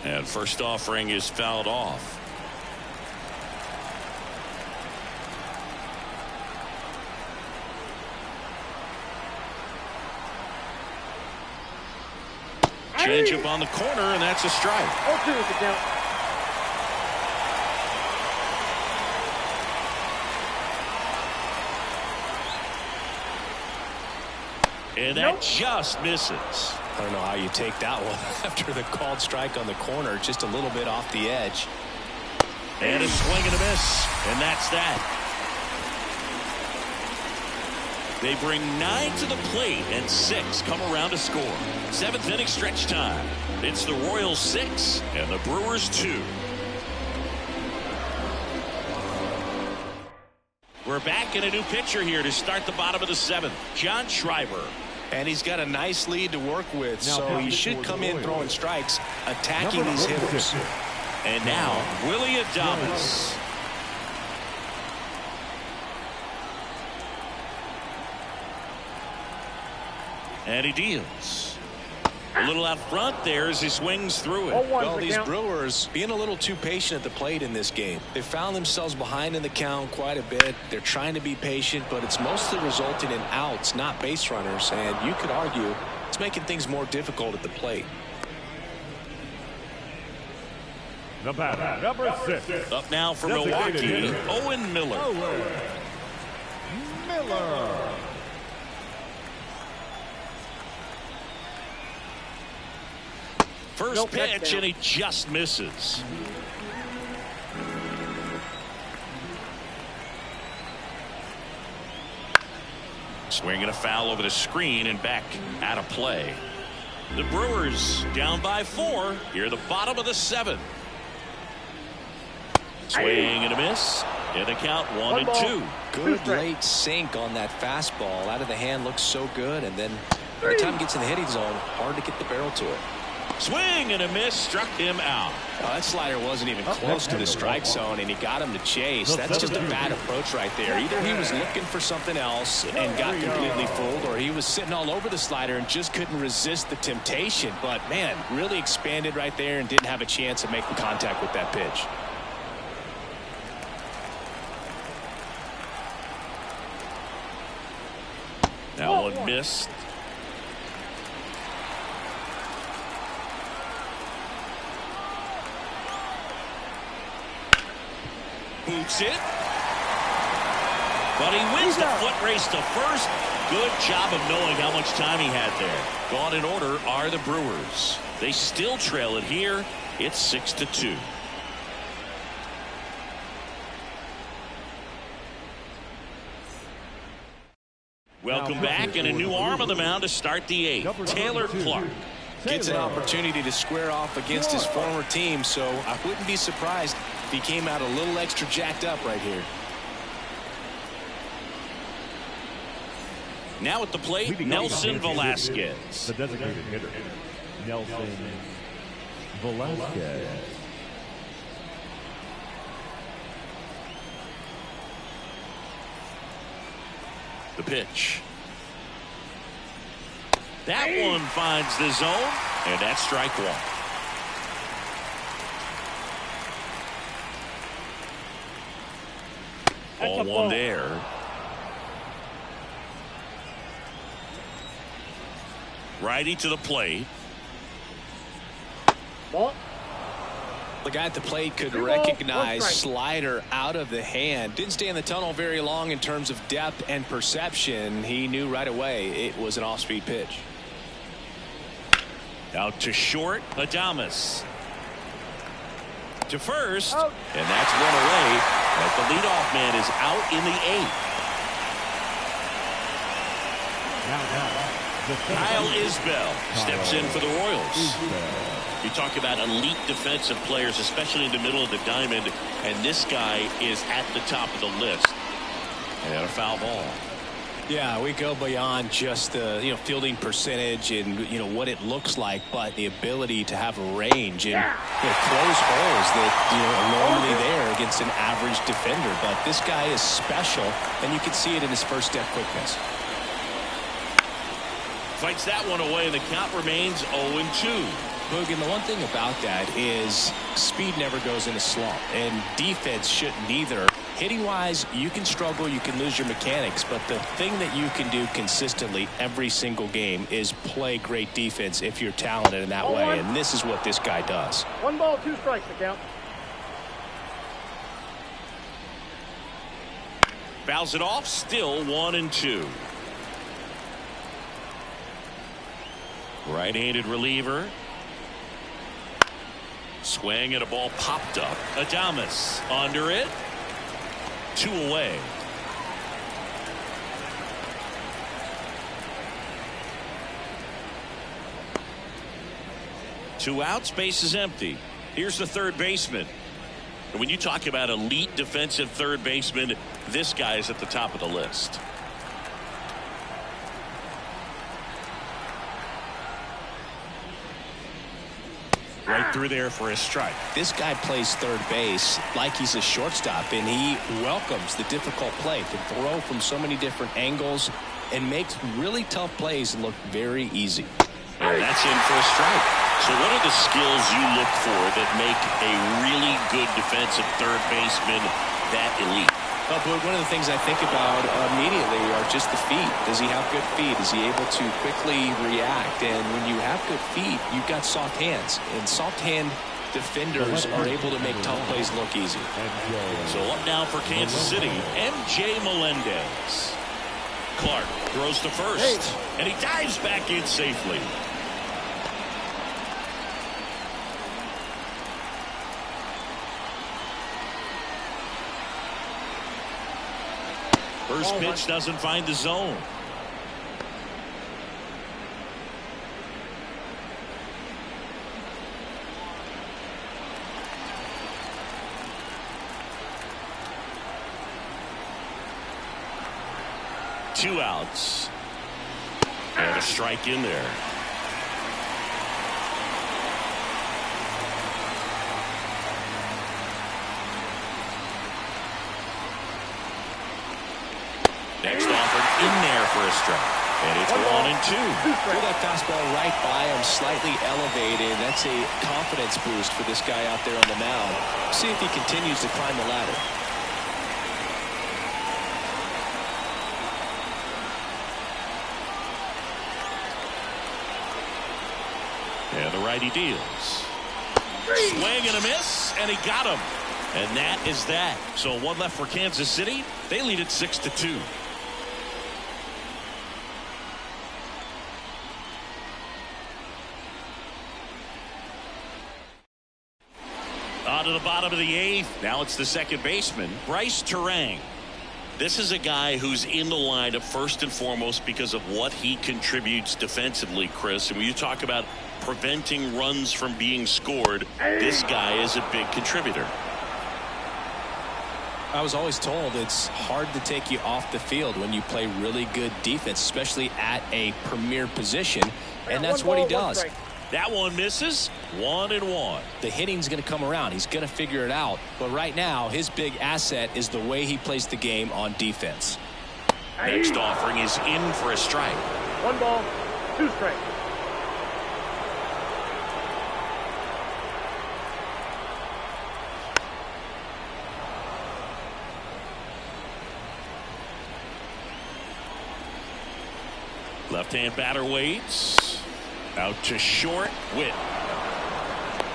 And first offering is fouled off. Change up on the corner, and that's a strike.
0-2 is the count.
And that just misses.
I don't know how you take that one after the called strike on the corner, just a little bit off the edge.
And a swing and a miss, and that's that. They bring 9 to the plate, and 6 come around to score. 7th inning stretch time. It's the Royals 6 and the Brewers 2. We're back in a new pitcher here to start the bottom of the 7th. John Schreiber.
And he's got a nice lead to work with, so he should come in throwing strikes, attacking these hitters.
And now, Willie Adames. And he deals. A little out front there as he swings through it.
Well, these Brewers being a little too patient at the plate in this game. They found themselves behind in the count quite a bit. They're trying to be patient, but it's mostly resulting in outs, not base runners. And you could argue it's making things more difficult at the plate.
The batter, number 6.
Up now for Milwaukee, Owen Miller.
Miller.
First pitch, and he just misses. Swinging a foul over the screen and back out of play. The Brewers down by 4 here at the bottom of the 7th. Swing and a miss. And the count 1-2.
Good late sink on that fastball. Out of the hand looks so good, and then by the time it gets in the hitting zone, hard to get the barrel to it.
Swing and a miss, struck him out.
Oh, that slider wasn't even close to the strike zone, and he got him to chase. That's just a bad approach right there. Either he was looking for something else and got completely fooled, or he was sitting all over the slider and just couldn't resist the temptation. But, man, really expanded right there and didn't have a chance of making contact with that pitch.
That one missed. Boots it. But he wins the foot race to first. Good job of knowing how much time he had there. Gone in order are the Brewers. They still trail it here. It's 6-2. Welcome back, and a new arm on the mound to start the 8th. Taylor Clark.
Gets an opportunity to square off against his former team, so I wouldn't be surprised if he came out a little extra jacked up right here.
Now at the plate, Nelson Velasquez.
The designated hitter, Nelson Velasquez.
The pitch. That one finds the zone, and that's strike one. Ball one there. Righty to the plate.
Ball.
The guy at the plate could recognize slider out of the hand. Didn't stay in the tunnel very long in terms of depth and perception. He knew right away it was an off-speed pitch.
Out to short, Adames. To first, and that's one away. As the leadoff man is out in the 8th. Kyle Isbell steps in for the Royals. You talk about elite defensive players, especially in the middle of the diamond, and this guy is at the top of the list. And a foul ball.
Yeah, we go beyond just the fielding percentage and what it looks like, but the ability to have a range and close holes that are normally there against an average defender. But this guy is special, and you can see it in his first step quickness.
Fights that one away, and the count remains 0-2.
Boog, and the one thing about that is speed never goes in a slump, and defense shouldn't either. Hitting-wise, you can struggle, you can lose your mechanics, but the thing that you can do consistently every single game is play great defense if you're talented in that way, and this is what this guy does.
1 ball, 2 strikes to count.
Fouls it off, still 1-2. Right-handed reliever. Swing and a ball popped up. Adames under it. 2 away. Two outs, base is empty. Here's the third baseman. And when you talk about elite defensive third baseman, this guy is at the top of the list. Right through there for a strike.
This guy plays third base like he's a shortstop, and he welcomes the difficult play. Can throw from so many different angles and makes really tough plays look very easy.
And that's in for a strike. So what are the skills you look for that make a really good defensive third baseman that elite?
Well, Boog, one of the things I think about immediately are just the feet. Does he have good feet? Is he able to quickly react? And when you have good feet, you've got soft hands. And soft hand defenders are able to make tough plays look easy.
So up now for Kansas City, MJ Melendez. Clark throws to first, and he dives back in safely. First pitch doesn't find the zone. Two outs. And a strike in there. Next offered in there for a strike. And it's 1-2.
Threw that fastball right by him, slightly elevated. That's a confidence boost for this guy out there on the mound. See if he continues to climb the ladder.
And the righty deals. Swing and a miss, and he got him. And that is that. So one left for Kansas City. They lead it 6-2. On to the bottom of the 8th. Now it's the second baseman, Bryce Terang. This is a guy who's in the lineup first and foremost because of what he contributes defensively, Chris. And when you talk about preventing runs from being scored, this guy is a big contributor.
I was always told it's hard to take you off the field when you play really good defense, especially at a premier position, and that's what he does.
That one misses. 1-1.
The hitting's going to come around. He's going to figure it out. But right now, his big asset is the way he plays the game on defense.
Next offering is in for a strike.
1 ball, 2 strikes.
Left-hand batter waits. Out to short. Witt.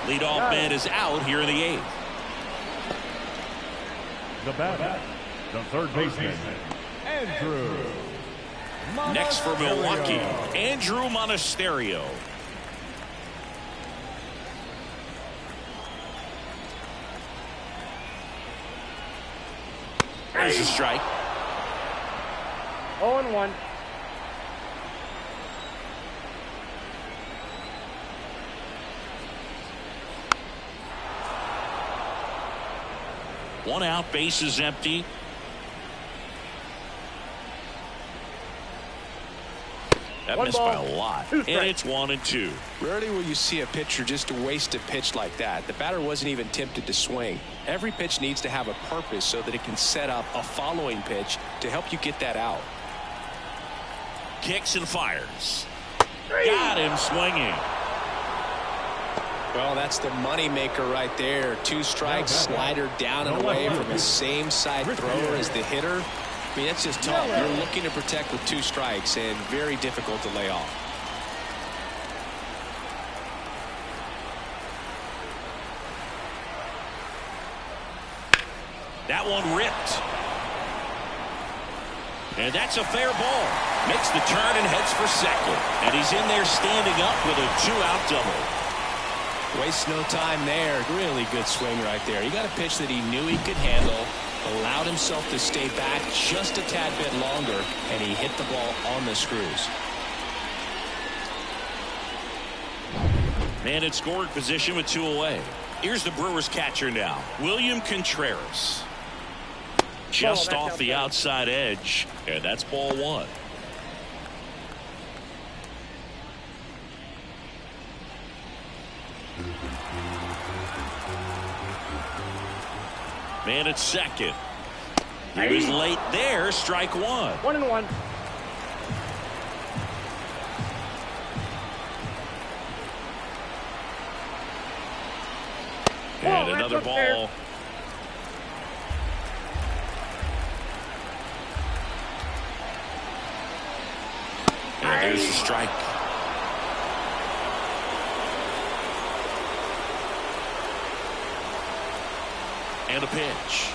Leadoff man is out here in the 8th.
The batter, the third baseman, Andrew.
Next for Milwaukee, Andrew Monasterio. There's a strike.
0-1.
One out, base is empty. That missed by a lot. And it's 1-2.
Rarely will you see a pitcher just waste a pitch like that. The batter wasn't even tempted to swing. Every pitch needs to have a purpose so that it can set up a following pitch to help you get that out.
Kicks and fires. Got him swinging.
Well, that's the money maker right there. 2 strikes, slider down and away from the same side thrower as the hitter. I mean, that's just tough. You're looking to protect with 2 strikes and very difficult to lay off.
That one ripped. And that's a fair ball. Makes the turn and heads for second. And he's in there standing up with a 2-out double.
Wastes no time there. Really good swing right there. He got a pitch that he knew he could handle, allowed himself to stay back just a tad bit longer, and he hit the ball on the screws.
Man in scoring position with 2 away. Here's the Brewers catcher now, William Contreras. Just off the outside edge, and that's ball 1. Man at second. He was late there. Strike 1.
1-1.
And another ball. And there's the strike. And a pitch.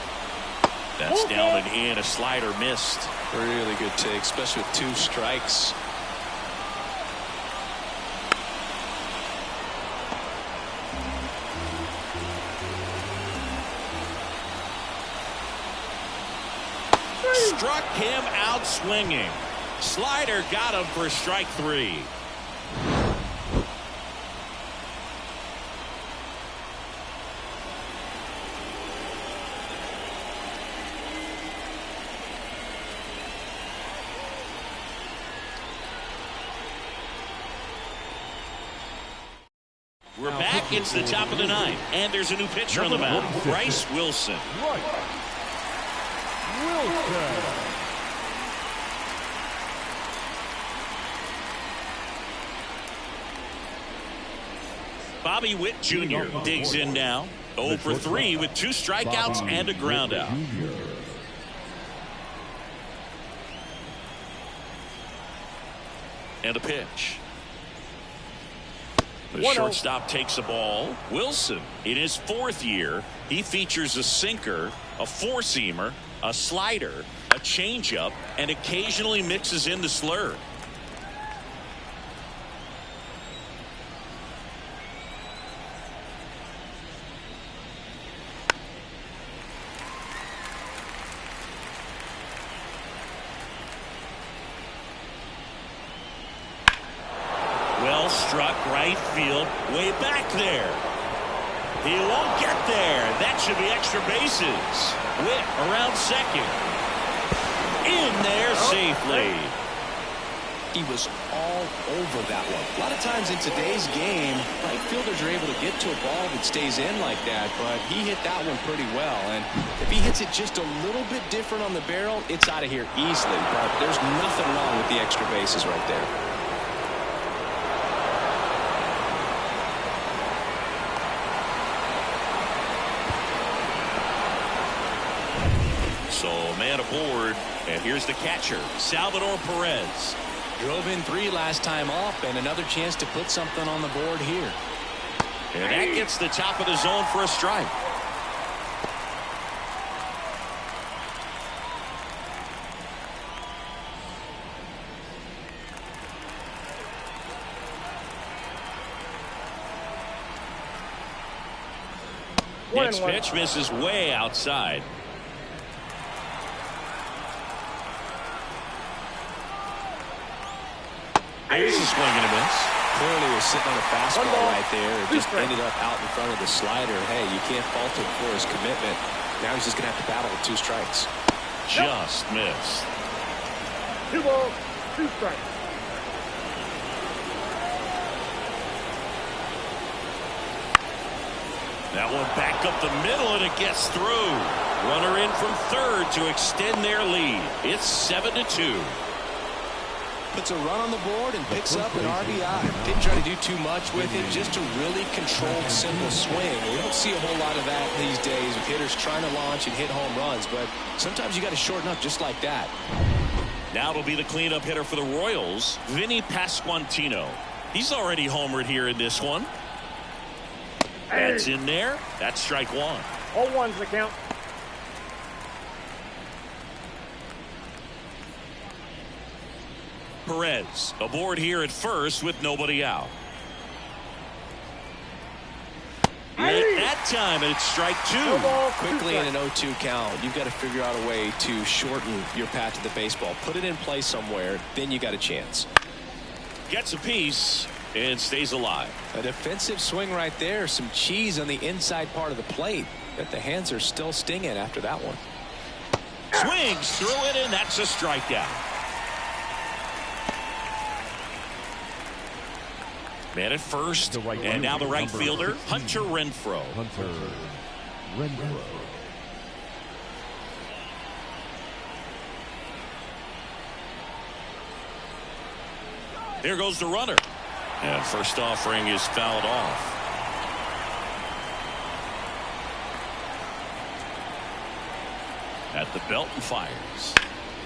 That's down and in. A slider missed.
Really good take, especially with 2 strikes.
Struck him out swinging. Slider got him for strike 3. We're back. It's the top of the 9th, and there's a new pitcher on the mound, Bryce Wilson. Bobby Witt Jr. digs in now. 0 for 3 with 2 strikeouts and a ground out. And a pitch. The shortstop takes the ball. Wilson, in his 4th year, he features a sinker, a four-seamer, a slider, a changeup, and occasionally mixes in the slurve. Well struck right field, way back there. He won't get there. That should be extra bases. Witt around second. In there safely.
He was all over that one. A lot of times in today's game, right fielders are able to get to a ball that stays in like that, but he hit that one pretty well. And if he hits it just a little bit different on the barrel, it's out of here easily. But there's nothing wrong with the extra bases right there.
So man aboard, and here's the catcher, Salvador Perez.
Drove in 3 last time up, and another chance to put something on the board here.
And that gets the top of the zone for a strike. Next pitch misses way outside. Here's a swing and a miss.
Clearly was sitting on a fastball right there. It just ended up out in front of the slider. Hey, you can't fault him for his commitment. Now he's just going to have to battle with 2 strikes.
Just missed.
2 balls, 2 strikes.
That one back up the middle, and it gets through. Runner in from third to extend their lead. It's 7-2.
Puts a run on the board and picks up an RBI. Didn't try to do too much with it, just a really controlled, simple swing. We don't see a whole lot of that these days with hitters trying to launch and hit home runs, but sometimes you got to shorten up just like that.
Now it'll be the cleanup hitter for the Royals, Vinny Pasquantino. He's already homered here in this one. That's in there. That's strike 1.
All ones the count.
Perez aboard here at first with nobody out. Late that time, and it's strike 2.
Quickly in an 0-2 count, you've got to figure out a way to shorten your path to the baseball. Put it in play somewhere, then you got a chance.
Gets a piece and stays alive.
A defensive swing right there. Some cheese on the inside part of the plate. But the hands are still stinging after that one.
Swings through it, and that's a strikeout. Man at first, and now the right fielder, Hunter Renfroe. Here goes the runner. And first offering is fouled off. At the belt and fires.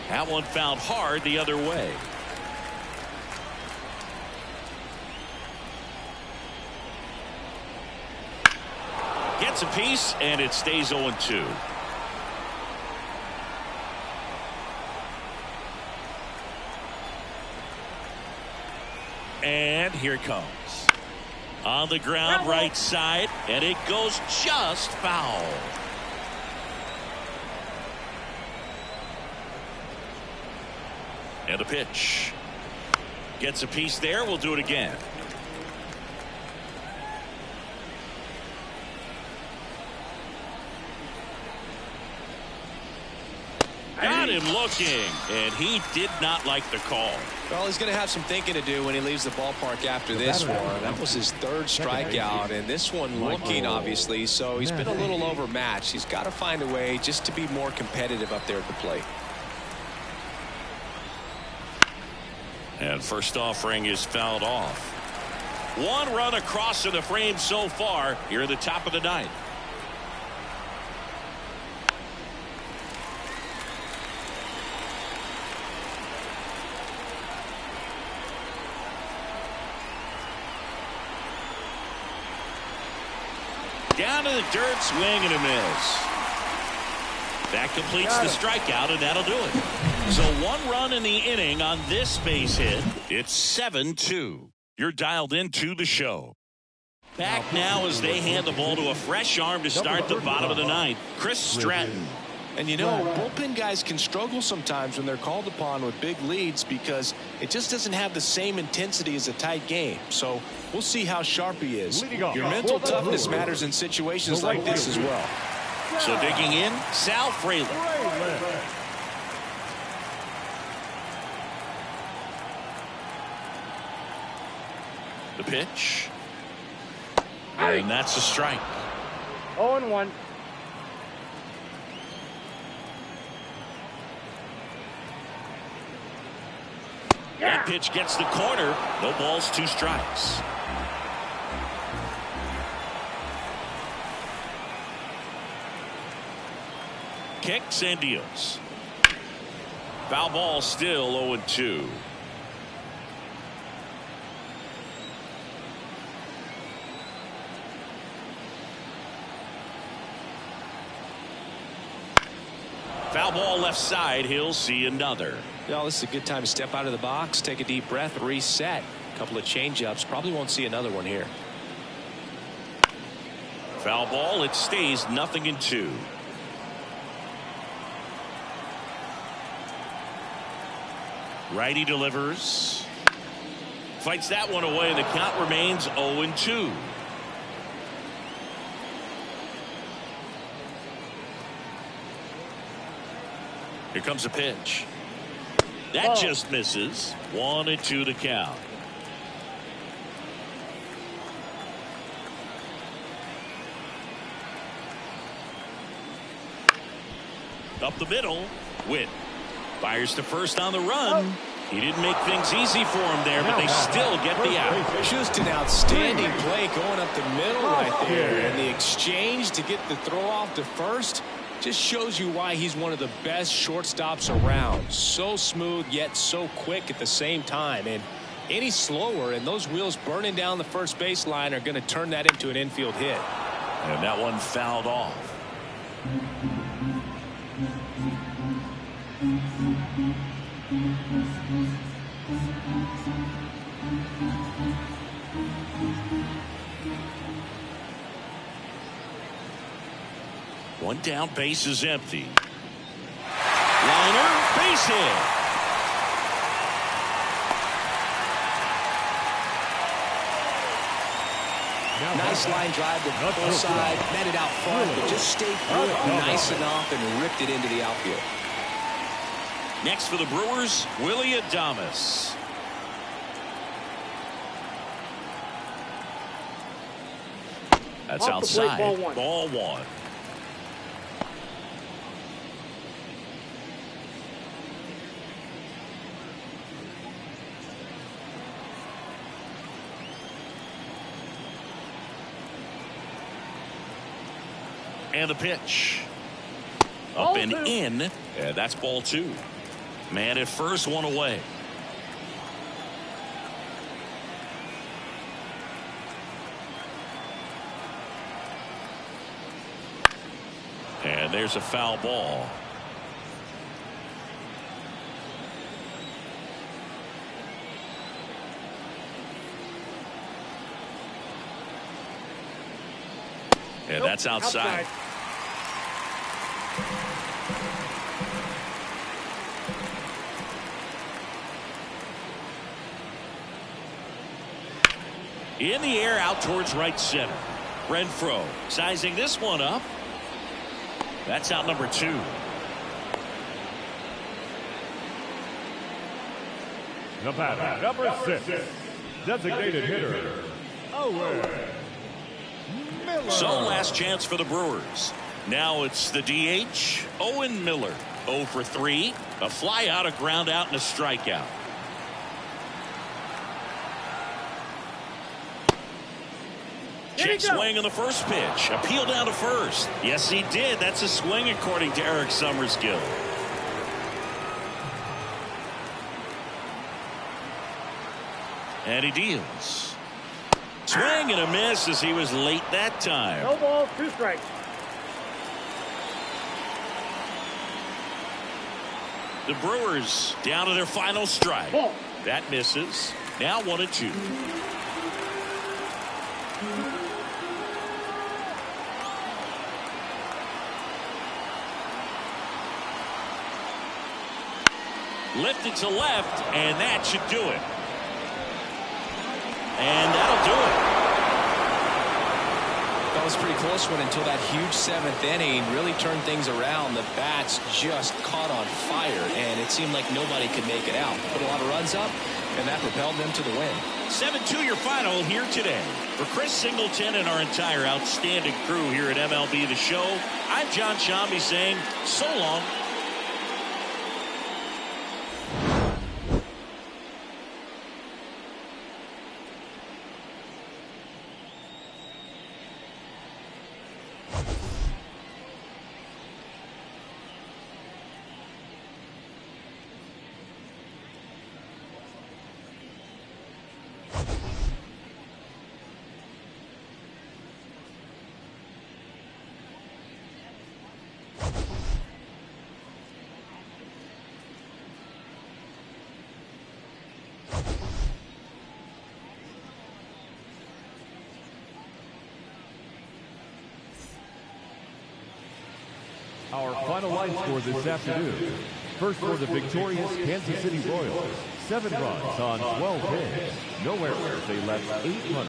That one fouled hard the other way. Gets a piece, and it stays 0-2. And here it comes. On the ground, right side, and it goes just foul. And a pitch. Gets a piece there. We'll do it again. Got him looking, and he did not like the call.
Well, he's going to have some thinking to do when he leaves the ballpark after this one. That was his 3rd strikeout, and this one looking, obviously, so he's been a little overmatched. He's got to find a way just to be more competitive up there at the plate.
And first offering is fouled off. 1 run across in the frame so far here at the top of the 9th. Down to the dirt, swing and a miss. That completes the strikeout, and that'll do it. So 1 run in the inning on this base hit. It's 7-2. You're dialed into the show. Back now as they hand the ball to a fresh arm to start the bottom of the ninth, Chris Stratton.
And you know, bullpen guys can struggle sometimes when they're called upon with big leads because it just doesn't have the same intensity as a tight game. So we'll see how sharp he is. Your mental toughness matters in situations like this as well.
So digging in, Sal Fraley. The pitch. And that's a strike.
0-1.
That pitch gets the corner. No balls, 2 strikes. Kicks and deals. Foul ball, still 0-2. Foul ball left side. He'll see another.
Well, this is a good time to step out of the box, take a deep breath, reset. A couple of change-ups. Probably won't see another one here.
Foul ball. It stays 0-2. Righty delivers. Fights that one away. The count remains 0-2. Here comes a pitch. That just misses. 1-2 to count. Up the middle. Witt fires to first on the run. He didn't make things easy for him there, but they still get the out.
Just an outstanding play going up the middle right there. And the exchange to get the throw off to first just shows you why he's one of the best shortstops around. So smooth, yet so quick at the same time. And any slower, and those wheels burning down the first baseline are going to turn that into an infield hit.
And that one fouled off. One down, base is empty. Liner, base hit.
Nice line drive to the full side, met it out front, but just stayed through it nice enough and ripped it into the outfield.
Next for the Brewers, Willie Adames. That's outside. Ball one. And the pitch. Up and in. Yeah, that's ball 2. Man at first, one away. And there's a foul ball. And that's outside. In the air, out towards right center. Renfroe sizing this one up. That's out number 2.
The batter, number 6, designated hitter, Owen Miller.
So last chance for the Brewers. Now it's the DH, Owen Miller. 0 for 3. A fly out, a ground out, and a strikeout. Check swing on the first pitch. Appeal down to first. Yes, he did. That's a swing according to Eric Summerskill. And he deals. Swing and a miss as he was late that time.
No balls, 2 strikes.
The Brewers down to their final strike.
Ball.
That misses. Now 1-2. Lifted to left, and that should do it. And that'll do it.
That was a pretty close one until that huge 7th inning really turned things around. The bats just caught on fire, and it seemed like nobody could make it out. Put a lot of runs up, and that propelled them to the win.
7-2 your final here today. For Chris Singleton and our entire outstanding crew here at MLB The Show, I'm John Shambi saying so long.
Our final line score this afternoon. First for the victorious Kansas City Royals, 7 runs on 12 hits. No errors. They left 8 runners.